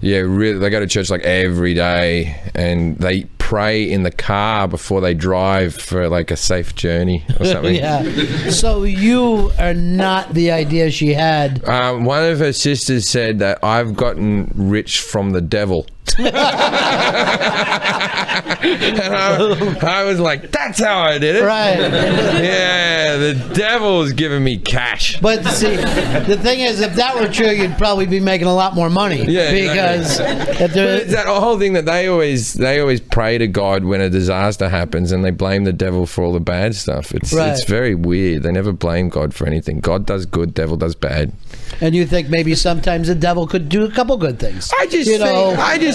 Speaker 2: really, they go to church like every day, and they pray in the car before they drive for like a safe journey or something.
Speaker 1: Yeah. So you are not the idea she had.
Speaker 2: One of her sisters said that I've gotten rich from the devil. And I was like, that's how I did it.
Speaker 1: Right.
Speaker 2: Yeah, the devil's giving me cash.
Speaker 1: But see, the thing is, if that were true, you'd probably be making a lot more money. Yeah, because
Speaker 2: it's that whole thing that they always pray to God when a disaster happens, and they blame the devil for all the bad stuff. It's very weird. They never blame God for anything. God does good, devil does bad.
Speaker 1: And you think maybe sometimes the devil could do a couple good things.
Speaker 2: I just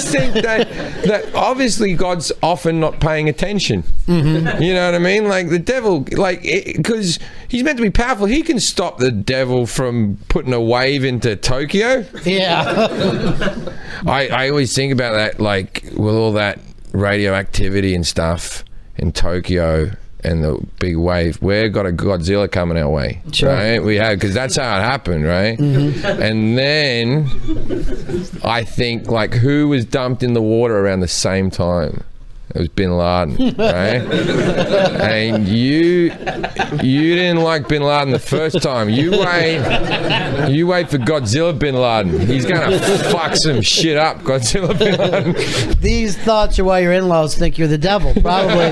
Speaker 2: think that obviously God's often not paying attention. Mm-hmm. You know what I mean? Like the devil, because he's meant to be powerful, he can stop the devil from putting a wave into Tokyo.
Speaker 1: Yeah.
Speaker 2: I always think about that, like with all that radioactivity and stuff in Tokyo and the big wave, we've got a Godzilla coming our way. Sure. Right? We have, because that's how it happened, right? Mm-hmm. And then I think, like, who was dumped in the water around the same time It was Bin Laden, right? And you didn't like Bin Laden the first time. You wait for Godzilla Bin Laden. He's gonna fuck some shit up, Godzilla Bin Laden.
Speaker 1: These thoughts are why your in-laws think you're the devil. Probably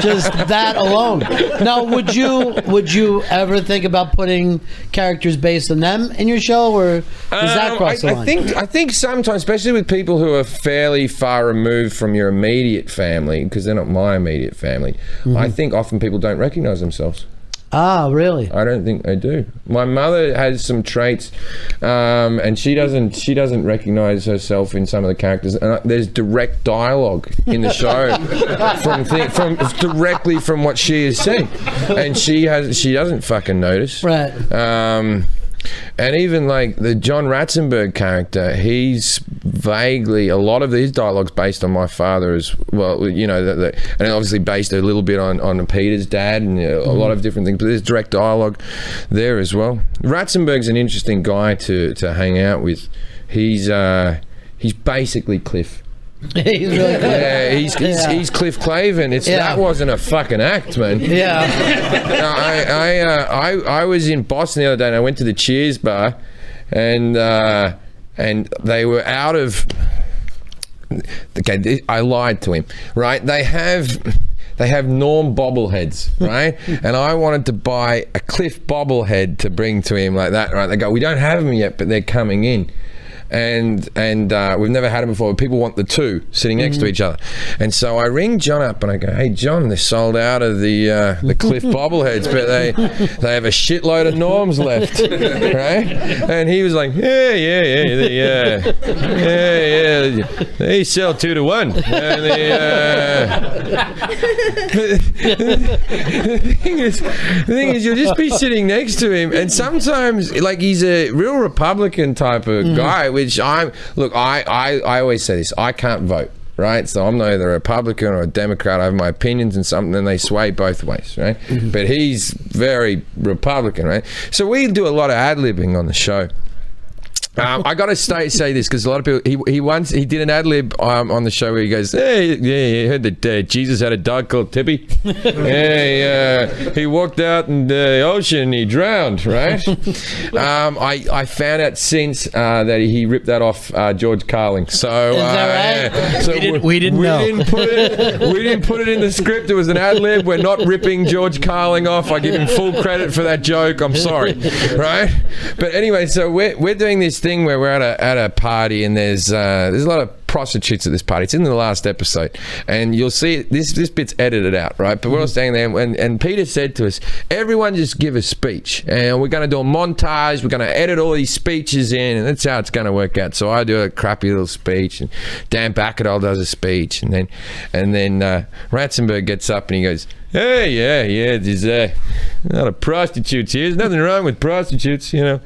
Speaker 1: just that alone. Now, would you ever think about putting characters based on them in your show, or does that cross the line?
Speaker 2: I think sometimes, especially with people who are fairly far removed from your immediate family, because they're not my immediate family, I think often people don't recognize themselves.
Speaker 1: Ah, really?
Speaker 2: I don't think they do. My mother has some traits, and she doesn't recognize herself in some of the characters. And there's direct dialogue in the show from directly from what she has seen, and she doesn't fucking notice.
Speaker 1: Right.
Speaker 2: And even like the John Ratzenberger character, he's vaguely, a lot of these dialogues based on my father as well, you know, and obviously based a little bit on Peter's dad and a lot of different things, but there's direct dialogue there as well. Ratzenberger's an interesting guy to hang out with. He's basically Cliff.
Speaker 1: He's really good.
Speaker 2: Yeah, he's Cliff Clavin. That wasn't a fucking act, man.
Speaker 1: Yeah.
Speaker 2: I was in Boston the other day, and I went to the Cheers bar, and they were out of. Okay, I lied to him. Right, they have Norm bobbleheads, right? And I wanted to buy a Cliff bobblehead to bring to him like that. Right? They go, we don't have them yet, but they're coming in. And we've never had them before, but people want the two sitting next to each other. And so I ring John up and I go, hey John, they're sold out of the Cliff bobbleheads, but they have a shitload of Norms left, right? And he was like, yeah, they sell 2 to 1. And the thing is, you'll just be sitting next to him, and sometimes, like, he's a real Republican type of guy, which I always say this, I can't vote, right? So I'm either a Republican or a Democrat. I have my opinions and something, and they sway both ways, right? But he's very Republican, right? So we do a lot of ad-libbing on the show. I got to say this because a lot of people. He did an ad lib on the show where he goes, "Hey, yeah, I heard that Jesus had a dog called Tippy. He walked out in the ocean and he drowned, right?" I found out since that he ripped that off George Carlin. So,
Speaker 1: is that right?
Speaker 2: So
Speaker 3: we didn't know.
Speaker 2: We didn't put it in the script. It was an ad lib. We're not ripping George Carlin off. I give him full credit for that joke. I'm sorry, right? But anyway, so we're doing this thing where we're at a party, and there's a lot of prostitutes at this party. It's in the last episode, and you'll see this bit's edited out, right? But we're all standing there, and Peter said to us, everyone just give a speech, and we're going to do a montage. We're going to edit all these speeches in, and that's how it's going to work out. So I do a crappy little speech, and Dan Bacadol does a speech, and then Ratzenberger gets up and he goes, "Hey, yeah, there's a lot of prostitutes here. There's nothing wrong with prostitutes, you know.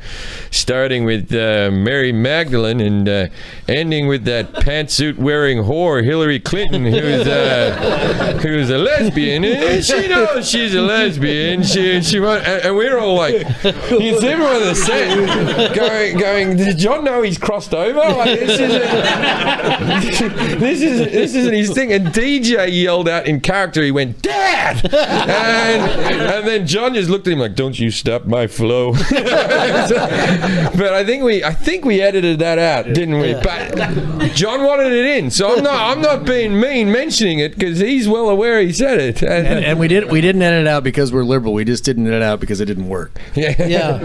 Speaker 2: Starting with Mary Magdalene and ending with that pantsuit-wearing whore, Hillary Clinton, who's a lesbian. And she knows she's a lesbian. And we're all like, it's everyone on the set going, does John know he's crossed over? Like, this isn't his thing." And DJ yelled out in character, he went, "Dad!" And then John just looked at him like, "Don't you stop my flow." But I think we edited that out, didn't we? But John wanted it in, so I'm not being mean mentioning it because he's well aware he said it.
Speaker 3: And we didn't edit it out because we're liberal. We just didn't edit it out because it didn't work.
Speaker 1: Yeah.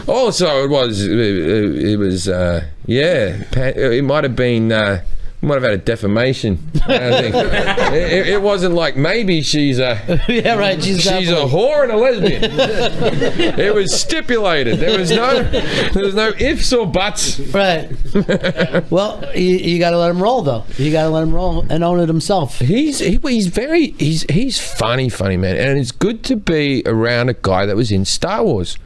Speaker 2: Also, it was it might have been. Might have had a defamation. I think it wasn't like maybe she's a she's a whore and a lesbian. It was stipulated. There was no ifs or buts.
Speaker 1: Right. Well, you got to let him roll though. You got to let him roll and own it himself.
Speaker 2: He's funny man, and it's good to be around a guy that was in Star Wars.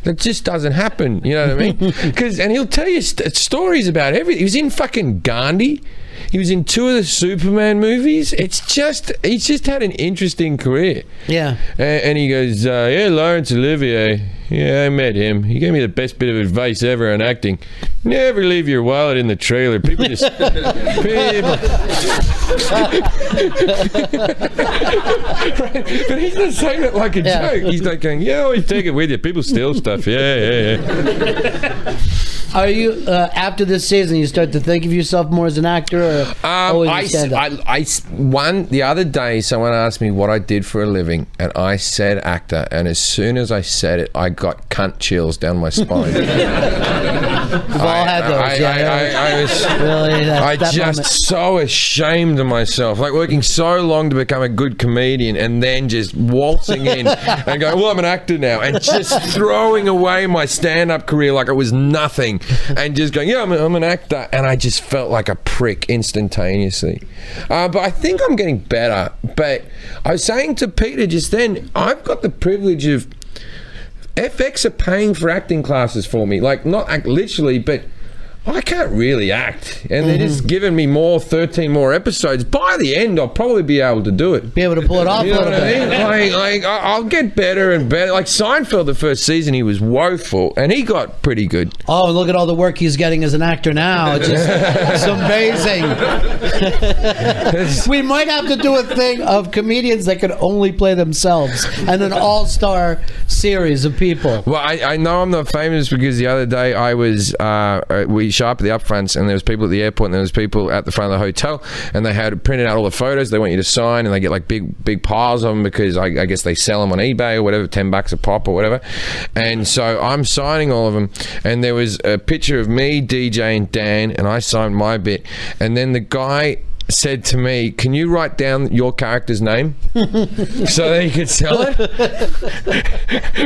Speaker 2: That just doesn't happen, you know what I mean? And he'll tell you stories about everything. He was in fucking Gandhi. He was in 2 of the Superman movies. He's just had an interesting career.
Speaker 1: Yeah.
Speaker 2: And he goes, yeah, Laurence Olivier. Yeah, I met him. He gave me the best bit of advice ever on acting. Never leave your wallet in the trailer. People just... people. Right? But he's not saying it like a joke. He's like going, yeah, always take it with you. People steal stuff. Yeah.
Speaker 1: Are you after this season? You start to think of yourself more as an actor, or always stand up?
Speaker 2: The other day, someone asked me what I did for a living, and I said actor. And as soon as I said it, I got cunt chills down my spine.
Speaker 1: We've all had those.
Speaker 2: I was
Speaker 1: really that
Speaker 2: just
Speaker 1: moment.
Speaker 2: so ashamed of myself, like working so long to become a good comedian, and then just waltzing in and going, well, I'm an actor now, and just throwing away my stand-up career like it was nothing. And just going, yeah, I'm an actor. And I just felt like a prick instantaneously. But I think I'm getting better. But I was saying to Peter just then, I've got the privilege of FX are paying for acting classes for me. Like, not act literally, but I can't really act. And they're just giving me 13 more episodes. By the end, I'll probably be able to do it.
Speaker 1: Be able to pull it off a little bit.
Speaker 2: Like, I'll get better and better. Like Seinfeld, the first season, he was woeful, and he got pretty good.
Speaker 1: Oh, look at all the work he's getting as an actor now. It's amazing. We might have to do a thing of comedians that can only play themselves and an all-star series of people.
Speaker 2: Well, I know I'm not famous because the other day I was... we show up at the upfronts, and there was people at the airport, and there was people at the front of the hotel, and they had printed out all the photos they want you to sign, and they get like big piles of them because I guess they sell them on eBay or whatever, $10 a pop or whatever. And so I'm signing all of them, and there was a picture of me, DJ, and Dan, and I signed my bit, and then the guy said to me, can you write down your character's name so that he could sell it?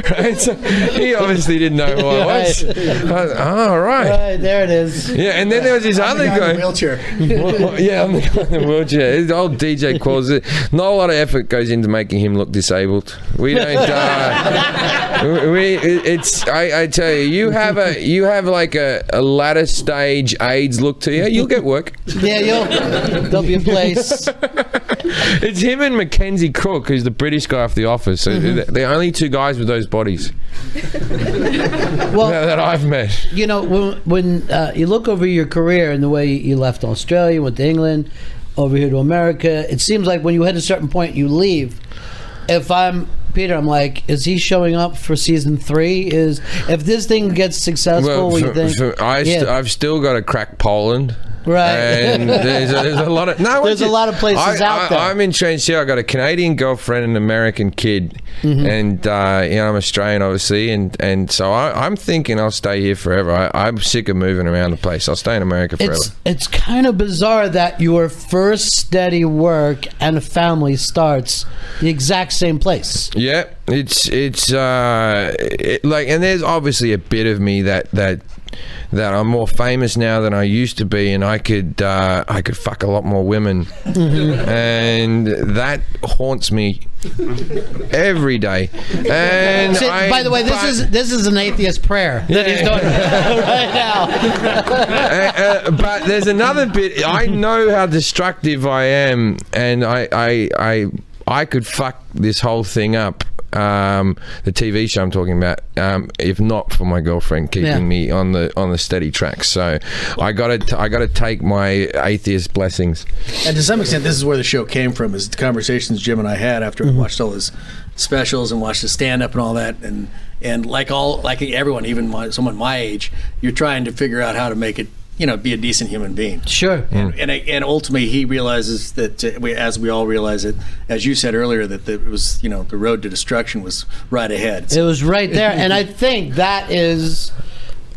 Speaker 2: Right? So he obviously didn't know who I was. Oh, right,
Speaker 1: there it is.
Speaker 2: Yeah, and then there was this other guy
Speaker 3: in the wheelchair.
Speaker 2: Yeah, I'm the guy in the wheelchair. His old DJ calls it. Not a lot of effort goes into making him look disabled. We don't I tell you, you have like a latter stage AIDS look to you, you'll get work.
Speaker 1: Yeah, there'll be a place.
Speaker 2: It's him and Mackenzie Crook, who's the British guy off The Office. So they're the only 2 guys with those bodies that I've met.
Speaker 1: You know, when you look over your career and the way you left Australia, went to England, over here to America, it seems like when you hit a certain point, you leave. If I'm Peter, I'm like, is he showing up for season 3? If this thing gets successful, what do you think?
Speaker 2: I've still got to crack Poland.
Speaker 1: Right.
Speaker 2: And there's a lot of
Speaker 1: there's a lot of places out there.
Speaker 2: I'm entrenched here. I got a Canadian girlfriend and an American kid, and I'm Australian, obviously, and so I'm thinking I'll stay here forever. I'm sick of moving around the place. I'll stay in America forever.
Speaker 1: It's kind of bizarre that your first steady work and a family starts the exact same place.
Speaker 2: Yeah, it's like, and there's obviously a bit of me that I'm more famous now than I used to be, and I could fuck a lot more women, and that haunts me every there's And
Speaker 1: by the way, this is an atheist prayer that he's doing right now.
Speaker 2: But there's another bit. I know how destructive I am, and I could fuck this whole thing up. The TV show I'm talking about, if not for my girlfriend keeping me on the steady track. So I gotta take my atheist blessings. And
Speaker 3: to some extent, this is where the show came from, is the conversations Jim and I had after we watched all his specials and watched his stand-up and all that, and like everyone, even someone my age, you're trying to figure out how to make it, be a decent human being.
Speaker 1: Sure.
Speaker 3: And ultimately, he realizes that, as we all realize it, as you said earlier, that it was, the road to destruction was right ahead.
Speaker 1: It was right there. And I think that is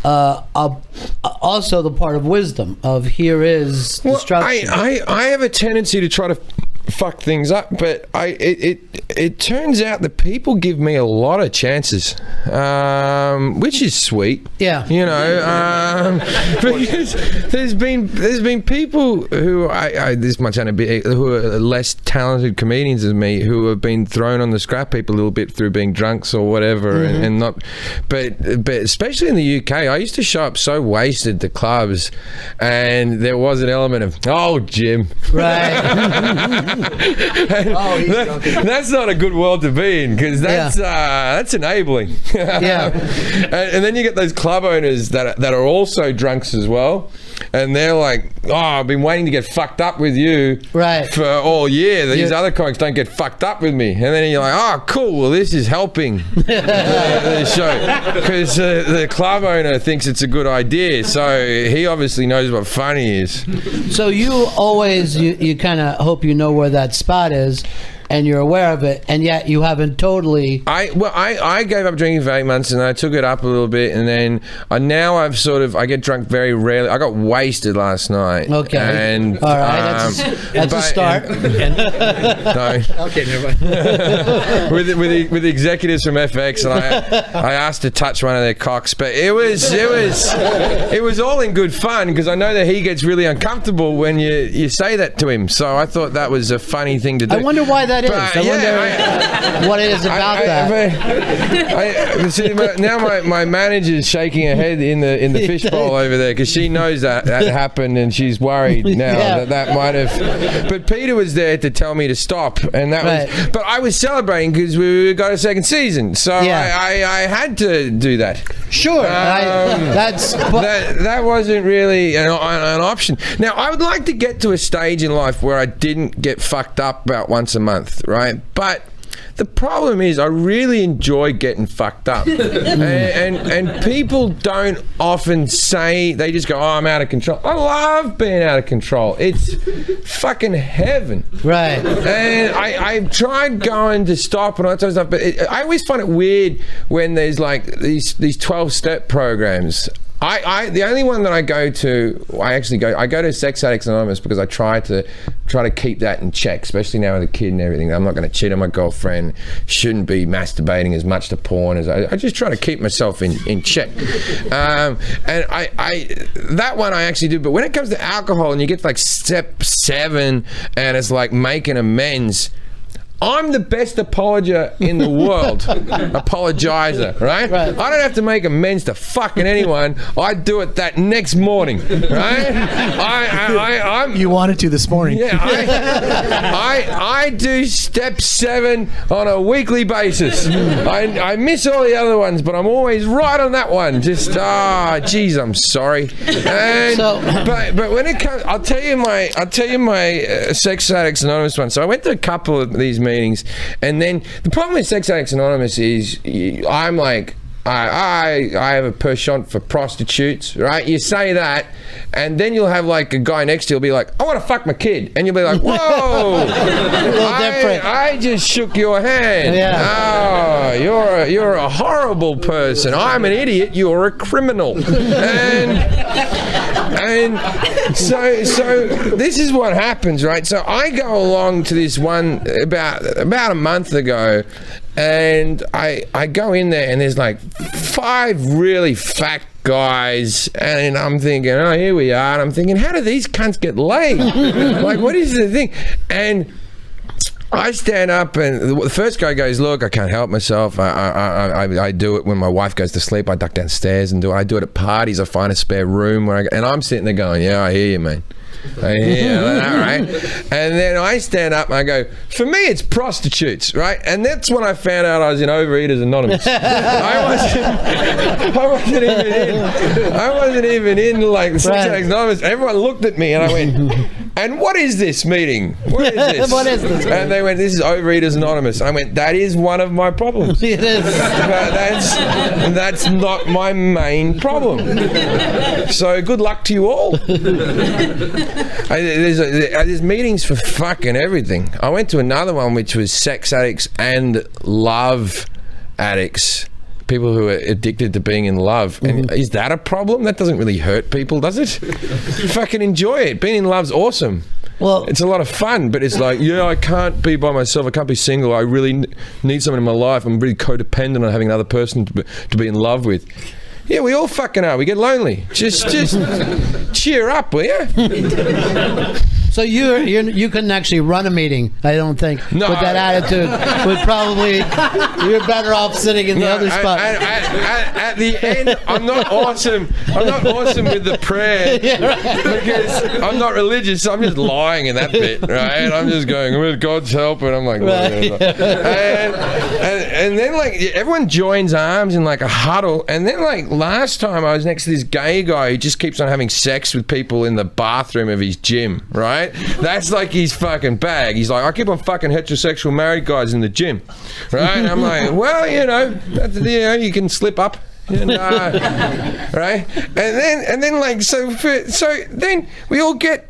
Speaker 1: also the part of wisdom of here is destruction.
Speaker 2: I have a tendency to try to fuck things up, but it turns out that people give me a lot of chances, which is sweet.
Speaker 1: Yeah,
Speaker 2: you know, because there's been people who this might sound a bit, who are less talented comedians than me, who have been thrown on the scrap heap a little bit through being drunks or whatever, and not, but especially in the UK, I used to show up so wasted to clubs, and there was an element of, oh, Jim,
Speaker 1: right.
Speaker 2: That's not a good world to be in, because that's enabling.
Speaker 1: Yeah.
Speaker 2: And then you get those club owners that are also drunks as well, and they're like, oh, I've been waiting to get fucked up with you for all year. These other comics don't get fucked up with me. And then you're like, oh, cool, well, this is helping the show, because the club owner thinks it's a good idea, so he obviously knows what funny is.
Speaker 1: So you always, you kind of hope you know where that spot is, and you're aware of it, and yet you haven't totally.
Speaker 2: I gave up drinking for 8 months, and I took it up a little bit, and then now I get drunk very rarely. I got wasted last night.
Speaker 1: Okay.
Speaker 2: And
Speaker 1: all right, that's a start.
Speaker 2: No.
Speaker 3: Okay, never mind.
Speaker 2: with the executives from FX, and I asked to touch one of their cocks, but it was all in good fun, because I know that he gets really uncomfortable when you say that to him. So I thought that was a funny thing to do.
Speaker 1: I wonder why that is. I wonder what it is about that.
Speaker 2: Now my manager's shaking her head in the fishbowl over there, because she knows that happened, and she's worried now that might have. But Peter was there to tell me to stop, and that was. But I was celebrating because we got a second season, so I had to do that.
Speaker 1: Sure,
Speaker 2: that wasn't really an option. Now I would like to get to a stage in life where I didn't get fucked up about once a month. Right, but the problem is I really enjoy getting fucked up, and people don't often say, they just go, oh, I'm out of control. I love being out of control. It's fucking heaven.
Speaker 1: Right.
Speaker 2: And I've tried going to stop and all that sort of stuff, but I always find it weird when there's like these 12-step programs. The only one that I go to, I go to Sex Addicts Anonymous, because I try to keep that in check, especially now with a kid and everything. I'm not going to cheat on my girlfriend, shouldn't be masturbating as much to porn as I just try to keep myself in check. And that one I actually do, but when it comes to alcohol and you get to like step 7 and it's like making amends, I'm the best apologizer in the world. Apologizer, right? I don't have to make amends to fucking anyone. I do it that next morning, right? I'm.
Speaker 3: You wanted to this morning.
Speaker 2: Yeah, I do step 7 on a weekly basis. I miss all the other ones, but I'm always right on that one. Just geez, I'm sorry. And, but when it comes, I'll tell you my Sex Addicts Anonymous one. So I went to a couple of these meetings, and then the problem with Sex Addicts Anonymous is I'm like, I have a penchant for prostitutes, right? You say that, and then you'll have like a guy next to you will be like, I want to fuck my kid, and you'll be like, whoa, I just shook your hand. Oh, you're a horrible person. I'm an idiot. You're a criminal. And so this is what happens, right? So I go along to this one about a month ago, and I go in there, and there's like 5 really fat guys, and I'm thinking, oh, here we are, and I'm thinking, how do these cunts get laid? Like, what is the thing? And I stand up, and the first guy goes, look, I can't help myself. I do it when my wife goes to sleep. I duck downstairs and do it. I do it at parties. I find a spare room where and I'm sitting there going, yeah, I hear you, man. I hear you, right? And then I stand up and I go, for me, it's prostitutes, right? And that's when I found out I was in Overeaters Anonymous. I wasn't even in like Sex Addicts Anonymous. Everyone looked at me, and I went, and what is this meeting? What is this?
Speaker 1: What is this?
Speaker 2: And they went, this is Overeaters Anonymous. I went, that is one of my problems.
Speaker 1: It is.
Speaker 2: But that's not my main problem. So good luck to you all. There's meetings for fucking everything. I went to another one which was sex addicts and love addicts, people who are addicted to being in love. And is that a problem? That doesn't really hurt people, does it? Fucking enjoy it. Being in love's awesome. Well, it's a lot of fun, but it's like, I can't be by myself. I can't be single. I really need someone in my life. I'm really codependent on having another person to be in love with. Yeah, we all fucking are. We get lonely. Just cheer up, will you?
Speaker 1: So you couldn't actually run a meeting, I don't think, with that attitude. Would probably, you're better off sitting in the other spot.
Speaker 2: At the end, I'm not awesome. I'm not awesome with the prayer because I'm not religious. So I'm just lying in that bit, right? I'm just going with God's help, and I'm like, and then like everyone joins arms in like a huddle, and then like last time I was next to this gay guy who just keeps on having sex with people in the bathroom of his gym, right? That's like his fucking bag. He's like, I keep on fucking heterosexual married guys in the gym, right? And I'm like, well, you can slip up. Right? And then like so then we all get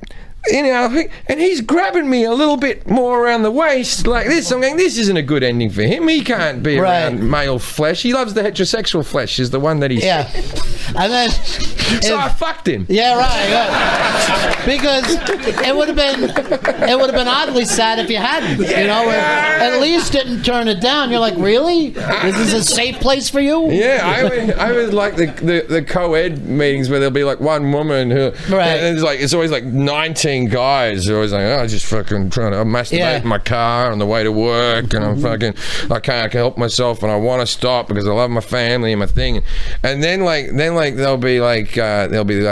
Speaker 2: and he's grabbing me a little bit more around the waist like this. I'm going, this isn't a good ending for him. He can't be around male flesh. He loves the heterosexual flesh, is the one that he's...
Speaker 1: Yeah. And then...
Speaker 2: I fucked him.
Speaker 1: Yeah, right. Because it would have been oddly sad if you hadn't. At least didn't turn it down. You're like, really? This is a safe place for you?
Speaker 2: Yeah, I would like the co-ed meetings where there'll be like one woman who... Right. And it's always like 19 guys who are always like, I'm just fucking trying to masturbate in my car on the way to work, and I'm fucking, I can't help myself, and I want to stop because I love my family and my thing. And then there'll be like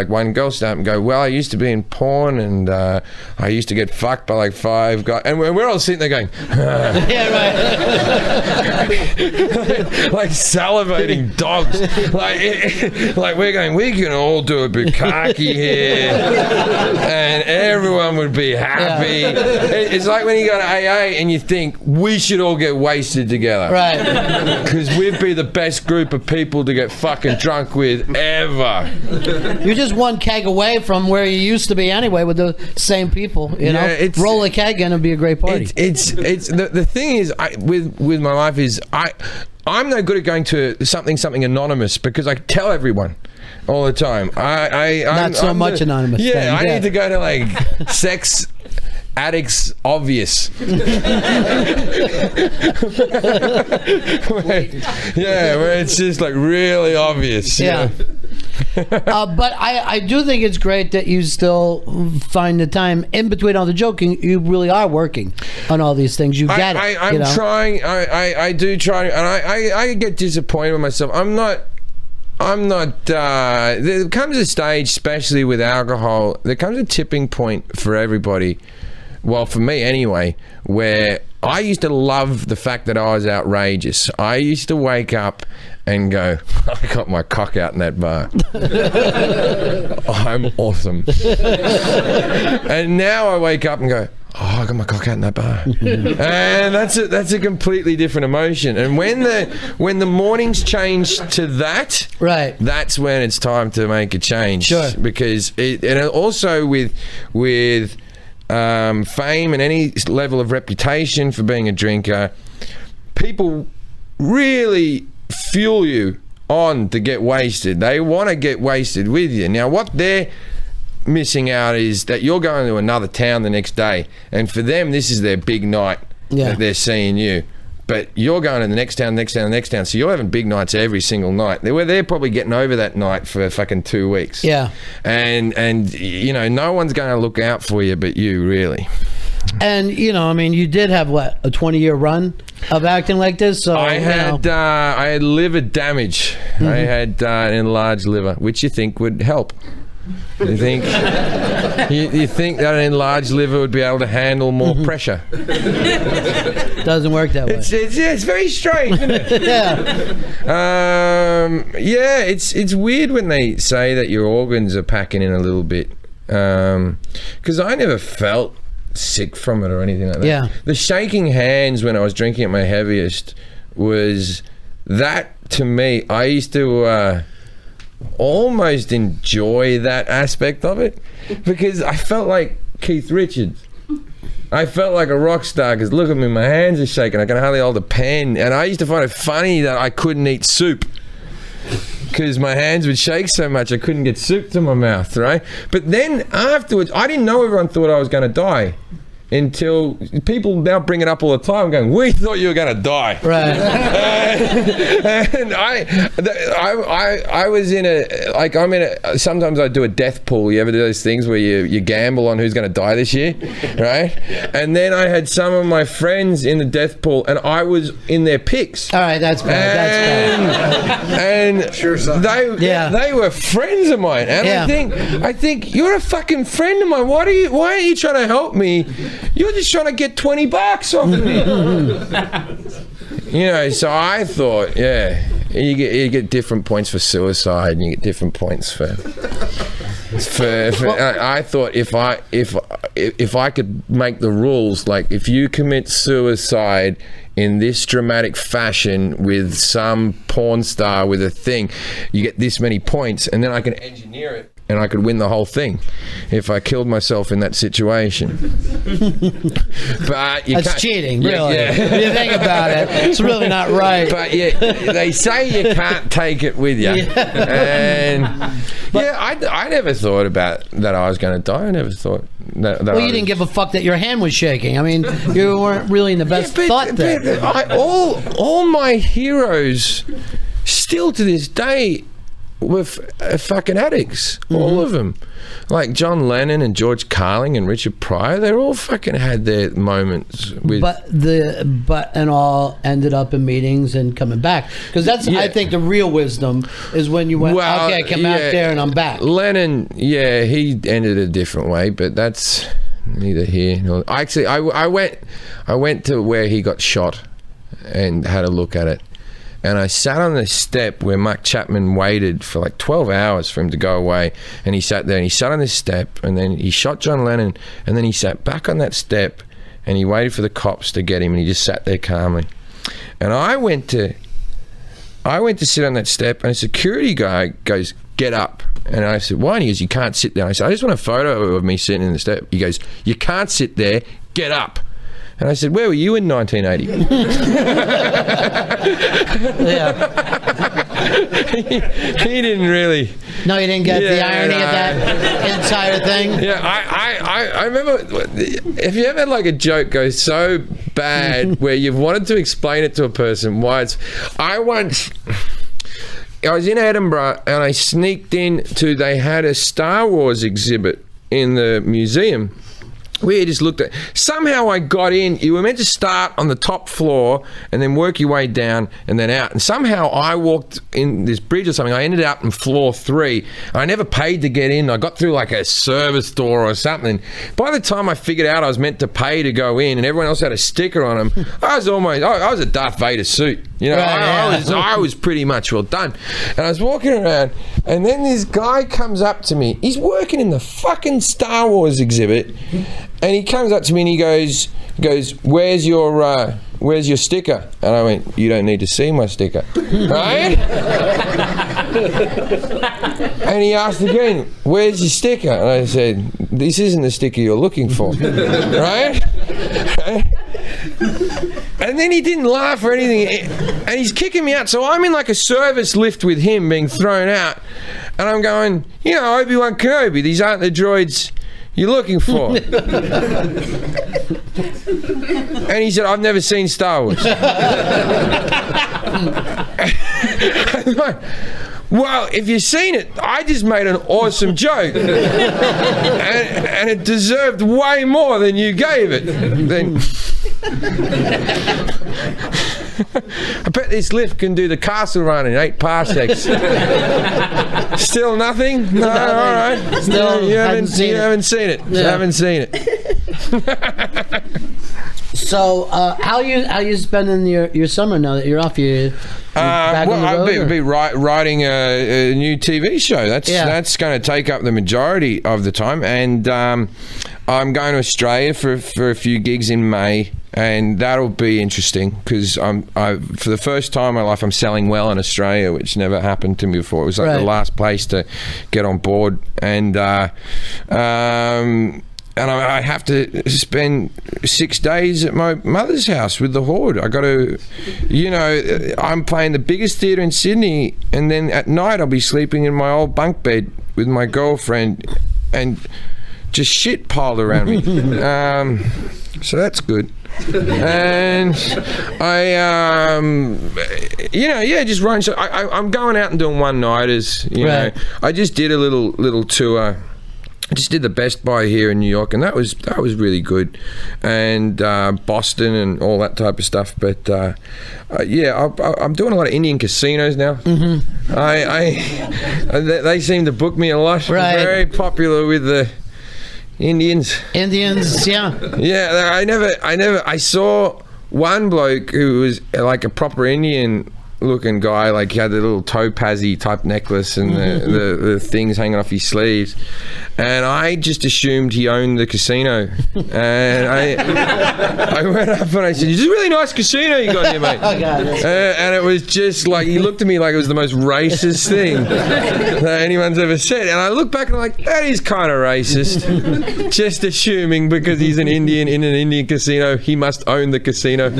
Speaker 2: one girl start and go, well, I used to be in porn, and I used to get fucked by like 5 guys, and we're all sitting there going,
Speaker 1: yeah, right.
Speaker 2: like salivating dogs, like we're going, we can all do a bukkake here, and everyone would be happy. It's like when you go to AA and you think we should all get wasted together,
Speaker 1: right?
Speaker 2: Because we'd be the best group of people to get fucking drunk with ever.
Speaker 1: You're just one keg away from where you used to be anyway with the same people. Roll a keg and it'd be a great party.
Speaker 2: It's the thing is, with my life is I'm no good at going to something anonymous because I tell everyone all the time. I'm
Speaker 1: much anonymous.
Speaker 2: Yeah, I need to go to like sex addicts obvious. where it's just like really obvious.
Speaker 1: Yeah. But I do think it's great that you still find the time in between all the joking. You really are working on all these things. You get it.
Speaker 2: I'm trying. I do try, and I get disappointed with myself. I'm not. There comes a stage, especially with alcohol, there comes a tipping point for everybody. Well, for me anyway, where I used to love the fact that I was outrageous. I used to wake up and go, I got my cock out in that bar. I'm awesome. And now I wake up and go, oh, I got my cock out in that bar. And that's a completely different emotion. And when the mornings change to that,
Speaker 1: right,
Speaker 2: that's when it's time to make a change.
Speaker 1: Sure.
Speaker 2: Because and also with fame and any level of reputation for being a drinker, people really fuel you on to get wasted. They want to get wasted with you. Now, what they're missing out is that you're going to another town the next day, and for them, this is their big night that they're seeing you. But you're going to the next town, so you're having big nights every single night. They're probably getting over that night for fucking 2 weeks.
Speaker 1: Yeah.
Speaker 2: And no one's going to look out for you but you, really.
Speaker 1: And, you did have, what, a 20-year run of acting like this? So
Speaker 2: I had liver damage. Mm-hmm. I had an enlarged liver, which you think would help. You think you think that an enlarged liver would be able to handle more pressure?
Speaker 1: Doesn't work that way.
Speaker 2: It's very strange, isn't it?
Speaker 1: Yeah.
Speaker 2: It's weird when they say that your organs are packing in a little bit. Because I never felt sick from it or anything like that.
Speaker 1: Yeah.
Speaker 2: The shaking hands when I was drinking at my heaviest was that, to me. I used to almost enjoy that aspect of it because I felt like Keith Richards. I felt like a rock star because look at me, my hands are shaking. I can hardly hold a pen, and I used to find it funny that I couldn't eat soup. because my hands would shake so much I couldn't get soup to my mouth, right? But then afterwards, I didn't know everyone thought I was going to die. Until people now bring it up all the time, going, "We thought you were going to die."
Speaker 1: Right.
Speaker 2: And I was in sometimes I do a death pool. You ever do those things where you gamble on who's going to die this year, right? And then I had some of my friends in the death pool, and I was in their picks.
Speaker 1: All right, that's bad.
Speaker 2: And sure, they were friends of mine, and I think you're a fucking friend of mine. Why aren't you trying to help me? You're just trying to get $20 off of me. So I thought, you get different points for suicide, and you get different points for I thought if I could make the rules, like if you commit suicide in this dramatic fashion with some porn star with a thing, you get this many points, and then I can engineer it. And I could win the whole thing if I killed myself in that situation. But
Speaker 1: that's cheating, really. When you think about it, it's really not right.
Speaker 2: But they say you can't take it with you. And I never thought about that I was going to die. I never thought that.
Speaker 1: Well, you didn't give a fuck that your hand was shaking. I mean, you weren't really in the best thought there.
Speaker 2: All my heroes, still to this day, were fucking addicts, all of them. Like John Lennon and George Carlin and Richard Pryor, they all fucking had their moments with. But all ended up in meetings and coming back, because that's I think the real wisdom is when you went, okay, come out there and I'm back. Lennon, he ended a different way, but that's neither here nor. Actually, I went to where he got shot and had a look at it. And I sat on the step where Mark Chapman waited for like 12 hours for him to go away. And he sat there and he sat on this step, and then he shot John Lennon, and then he sat back on that step and he waited for the cops to get him, and he just sat there calmly. And I went to sit on that step, and a security guy goes, "Get up." And I said, "Why?" And he goes, "You can't sit there." I said, "I just want a photo of me sitting in the step." He goes, "You can't sit there, get up." And I said, "Where were you in 1980? He didn't really.
Speaker 1: No, you didn't get the irony of that entire thing.
Speaker 2: Yeah, I remember. If you ever had like a joke go so bad where you've wanted to explain it to a person why it's. I was in Edinburgh and I sneaked in they had a Star Wars exhibit in the museum. We just looked at. Somehow I got in. You were meant to start on the top floor and then work your way down and then out. And somehow I walked in this bridge or something. I ended up in floor 3. I never paid to get in. I got through like a service door or something. By the time I figured out I was meant to pay to go in, and everyone else had a sticker on them, I was a Darth Vader suit. I was pretty much well done. And I was walking around, and then this guy comes up to me. He's working in the fucking Star Wars exhibit. And he comes up to me and he goes, where's your sticker? And I went, "You don't need to see my sticker." Right? And he asked again, "Where's your sticker?" And I said, "This isn't the sticker you're looking for." Right? And then he didn't laugh or anything, and he's kicking me out. So I'm in like a service lift with him being thrown out, and I'm going, Obi-Wan Kenobi, these aren't the droids you're looking for. And he said, "I've never seen Star Wars." I'm like, "Well, if you've seen it, I just made an awesome joke. and it deserved way more than you gave it." Then I bet this lift can do the castle run in 8 parsecs. Still nothing? No, all right.
Speaker 1: Still
Speaker 2: you haven't seen it.
Speaker 1: Yeah.
Speaker 2: You haven't seen it.
Speaker 1: So, how you spending your summer now that you're off? You back on the road?
Speaker 2: I'll be writing a new TV show. That's going to take up the majority of the time, and I'm going to Australia for a few gigs in May. And that'll be interesting because for the first time in my life, I'm selling well in Australia, which never happened to me before. It was like the last place to get on board. And and I have to spend 6 days at my mother's house with the horde. I got to, I'm playing the biggest theatre in Sydney, and then at night I'll be sleeping in my old bunk bed with my girlfriend, and just shit piled around me. So that's good. And I, just run. So I'm going out and doing one-nighters. You know, I just did a little tour. I just did the Best Buy here in New York, and that was really good, and Boston and all that type of stuff. But I'm doing a lot of Indian casinos now. Mm-hmm. They seem to book me a lot. Right. I'm very popular with the Indians, yeah. Yeah, I saw one bloke who was like a proper Indian looking guy, like he had the little topazzy type necklace and the things hanging off his sleeves, and I just assumed he owned the casino, and I went up and I said, "It's a really nice casino you got here, mate." Oh, God, and it was just like, he looked at me like it was the most racist thing that anyone's ever said, and I look back and I'm like, that is kind of racist. Just assuming because he's an Indian in an Indian casino, he must own the casino.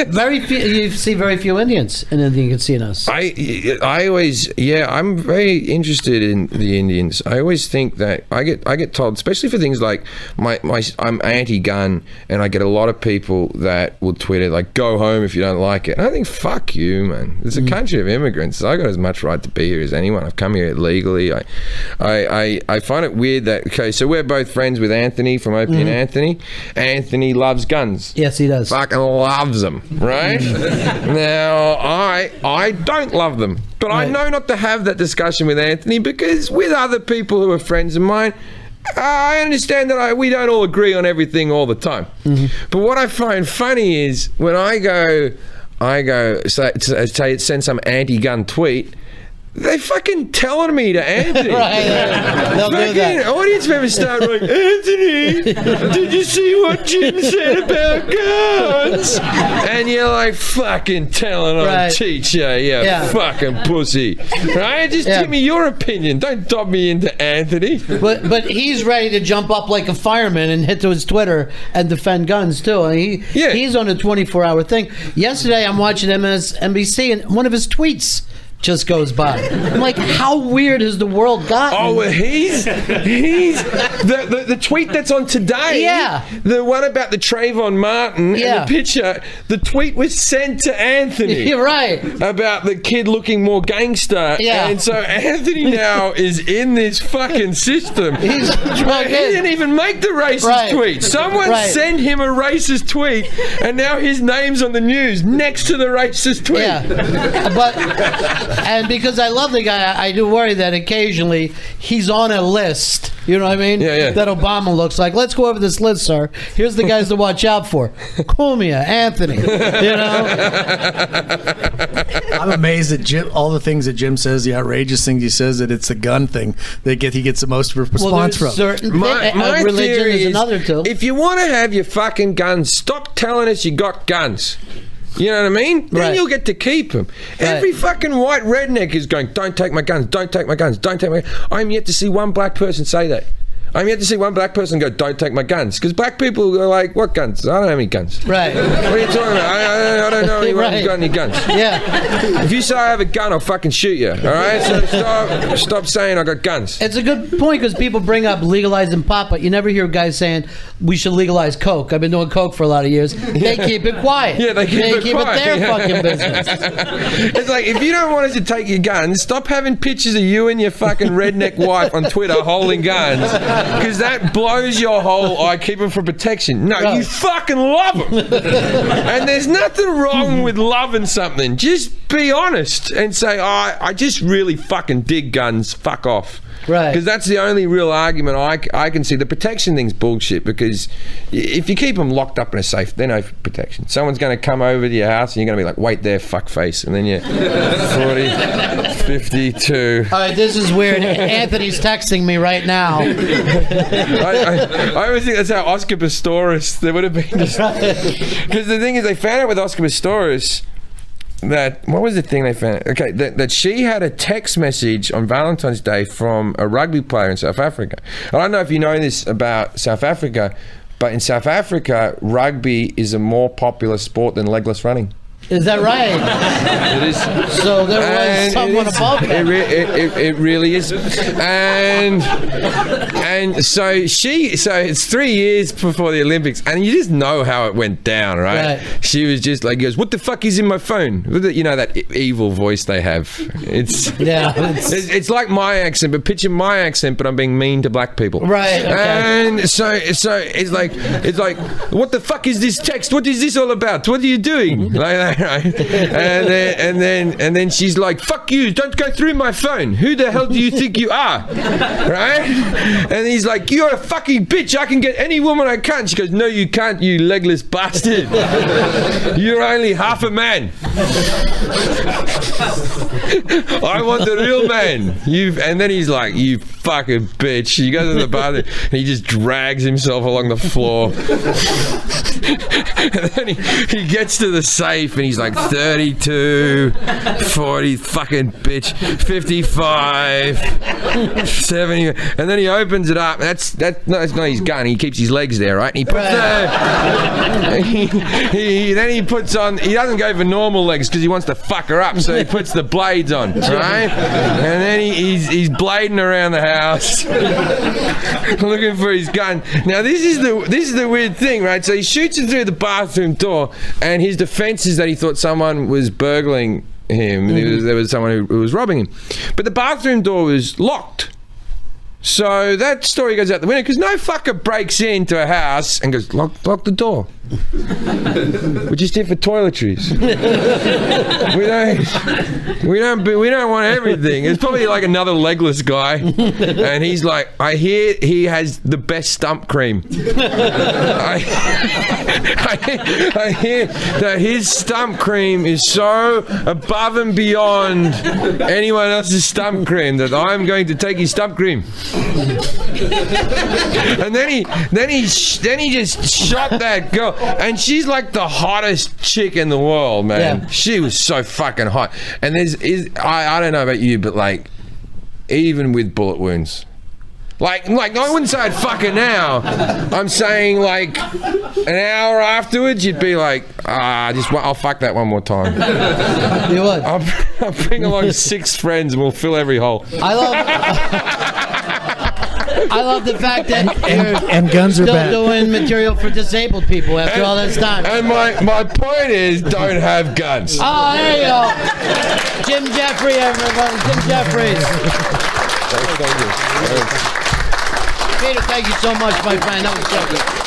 Speaker 1: Very few. You see very few Indians in Indian casinos.
Speaker 2: I always, I'm very interested in the Indians. I always think that I get told, especially for things like I'm anti-gun, and I get a lot of people that will tweet it like, "Go home if you don't like it." And I think, fuck you, man. It's a country of immigrants. I got as much right to be here as anyone. I've come here legally. I find it weird that, okay, so we're both friends with Anthony from Opie and Anthony. Anthony loves guns.
Speaker 1: Yes, he does.
Speaker 2: Fucking loves them, right? Now, I don't love them, but I know not to have that discussion with Anthony, because with other people who are friends of mine, I understand that we don't all agree on everything all the time. Mm-hmm. But what I find funny is when I send some anti-gun tweet, they fucking telling me to Anthony.
Speaker 1: They'll do that.
Speaker 2: Audience members start like, "Anthony, did you see what Jim said about guns?" And you're like, fucking telling on teacher, fucking pussy. Right? Just give me your opinion. Don't dob me into Anthony.
Speaker 1: But he's ready to jump up like a fireman and hit to his Twitter and defend guns too. He's on a 24-hour thing. Yesterday I'm watching MSNBC, and one of his tweets just goes by. I'm like, how weird has the world gotten?
Speaker 2: Oh, well, he's the tweet that's on today. Yeah, the one about the Trayvon Martin and the picture. The tweet was sent to Anthony.
Speaker 1: You're right,
Speaker 2: about the kid looking more gangster. Yeah, and so Anthony now is in this fucking system. He didn't even make the racist tweet. Someone sent him a racist tweet, and now his name's on the news next to the racist tweet.
Speaker 1: Yeah, but. And because I love the guy, I do worry that occasionally he's on a list. You know what I mean? Yeah. That Obama looks like. Let's go over this list, sir. Here's the guys to watch out for. Cumia, Anthony. You know?
Speaker 3: I'm amazed at Jim, all the things that Jim says, the outrageous things he says, that it's the gun thing that he gets the most response from.
Speaker 2: My
Speaker 1: religion
Speaker 2: theory
Speaker 1: is another too.
Speaker 2: If you want to have your fucking guns, stop telling us you got guns. You know what I mean? Then you'll get to keep them. Every fucking white redneck is going, "Don't take my guns, don't take my guns, don't take my guns." I'm yet to see one black person say that. I'm yet to see one black person go, "Don't take my guns." Because black people are like, "What guns? I don't have any guns." Right. What are you talking about? I don't know anyone who's got any guns. Yeah. If you say I have a gun, I'll fucking shoot you. All right? So stop saying I got guns.
Speaker 1: It's a good point, because people bring up legalizing pot, but you never hear guys saying we should legalize coke. I've been doing coke for a lot of years. They keep it quiet.
Speaker 2: Yeah, they keep it
Speaker 1: their fucking business.
Speaker 2: It's like, if you don't want us to take your guns, stop having pictures of you and your fucking redneck wife on Twitter holding guns. Because that blows your whole, I keep them for protection. No, you fucking love them. And there's nothing wrong with loving something. Just be honest and say, I just really fucking dig guns. Fuck off. Right. Because that's the only real argument I can see. The protection thing's bullshit, because if you keep them locked up in a safe, they're no protection. Someone's going to come over to your house and you're going to be like, "Wait there, fuckface." And then you're 40, 52.
Speaker 1: All right, this is weird. Anthony's texting me right now.
Speaker 2: I always think that's how Oscar Pistorius, there would have been. Because the thing is, they found out with Oscar Pistorius, what was the thing they found? Okay, that she had a text message on Valentine's Day from a rugby player in South Africa. I don't know if you know this about South Africa, but in South Africa, rugby is a more popular sport than legless running.
Speaker 1: Is that right?
Speaker 2: It is.
Speaker 1: So there was someone above that.
Speaker 2: It really is. And so it's 3 years before the Olympics, and you just know how it went down, right? She was just like, goes, "What the fuck is in my phone?" You know that evil voice they have. It's like my accent, but picture my accent, but I'm being mean to black people.
Speaker 1: Right. Okay.
Speaker 2: And so it's like, "What the fuck is this text? What is this all about? What are you doing?" Like that. Right? And then she's like, "Fuck you, don't go through my phone. Who the hell do you think you are?" Right? And he's like, "You're a fucking bitch. I can get any woman I can." She goes, "No, you can't, you legless bastard. You're only half a man. I want the real man." And then he's like, "You fucking bitch." He goes to the bathroom and he just drags himself along the floor. And then he gets to the safe and he's like, 32, 40, fucking bitch, 55, 70. And then he opens it up. That's not his gun. He keeps his legs there, right? And he puts then he puts on, he doesn't go for normal legs because he wants to fuck her up. So he puts the blades on, right? And then he's blading around the house looking for his gun. Now this is the weird thing, right? So he shoots it through the bathroom door, and his defense is that he thought someone was burgling him. There was someone who was robbing him, but the bathroom door was locked. So that story goes out the window because no fucker breaks into a house and goes, lock the door. We're just here for toiletries. we don't want everything. It's probably like another legless guy, and he's like, "I hear he has the best stump cream." I hear that his stump cream is so above and beyond anyone else's stump cream that I'm going to take his stump cream. And then he just shot that girl, and she's like the hottest chick in the world, man. Yeah. She was so fucking hot. And I don't know about you, but like, even with bullet wounds, like I wouldn't say I'd fuck her now. I'm saying like an hour afterwards, you'd be like, I'll fuck that one more time.
Speaker 1: You would.
Speaker 2: I'll bring along 6 friends and we'll fill every hole.
Speaker 1: I love the fact that
Speaker 4: and guns are
Speaker 1: still
Speaker 4: bad.
Speaker 1: doing material for disabled people after all this time.
Speaker 2: And my point is, don't have guns.
Speaker 1: Oh, there you go. Jim Jeffries, everybody. Jim Jeffries.
Speaker 2: Thank you.
Speaker 1: Peter, thank you so much, my friend. That was so good.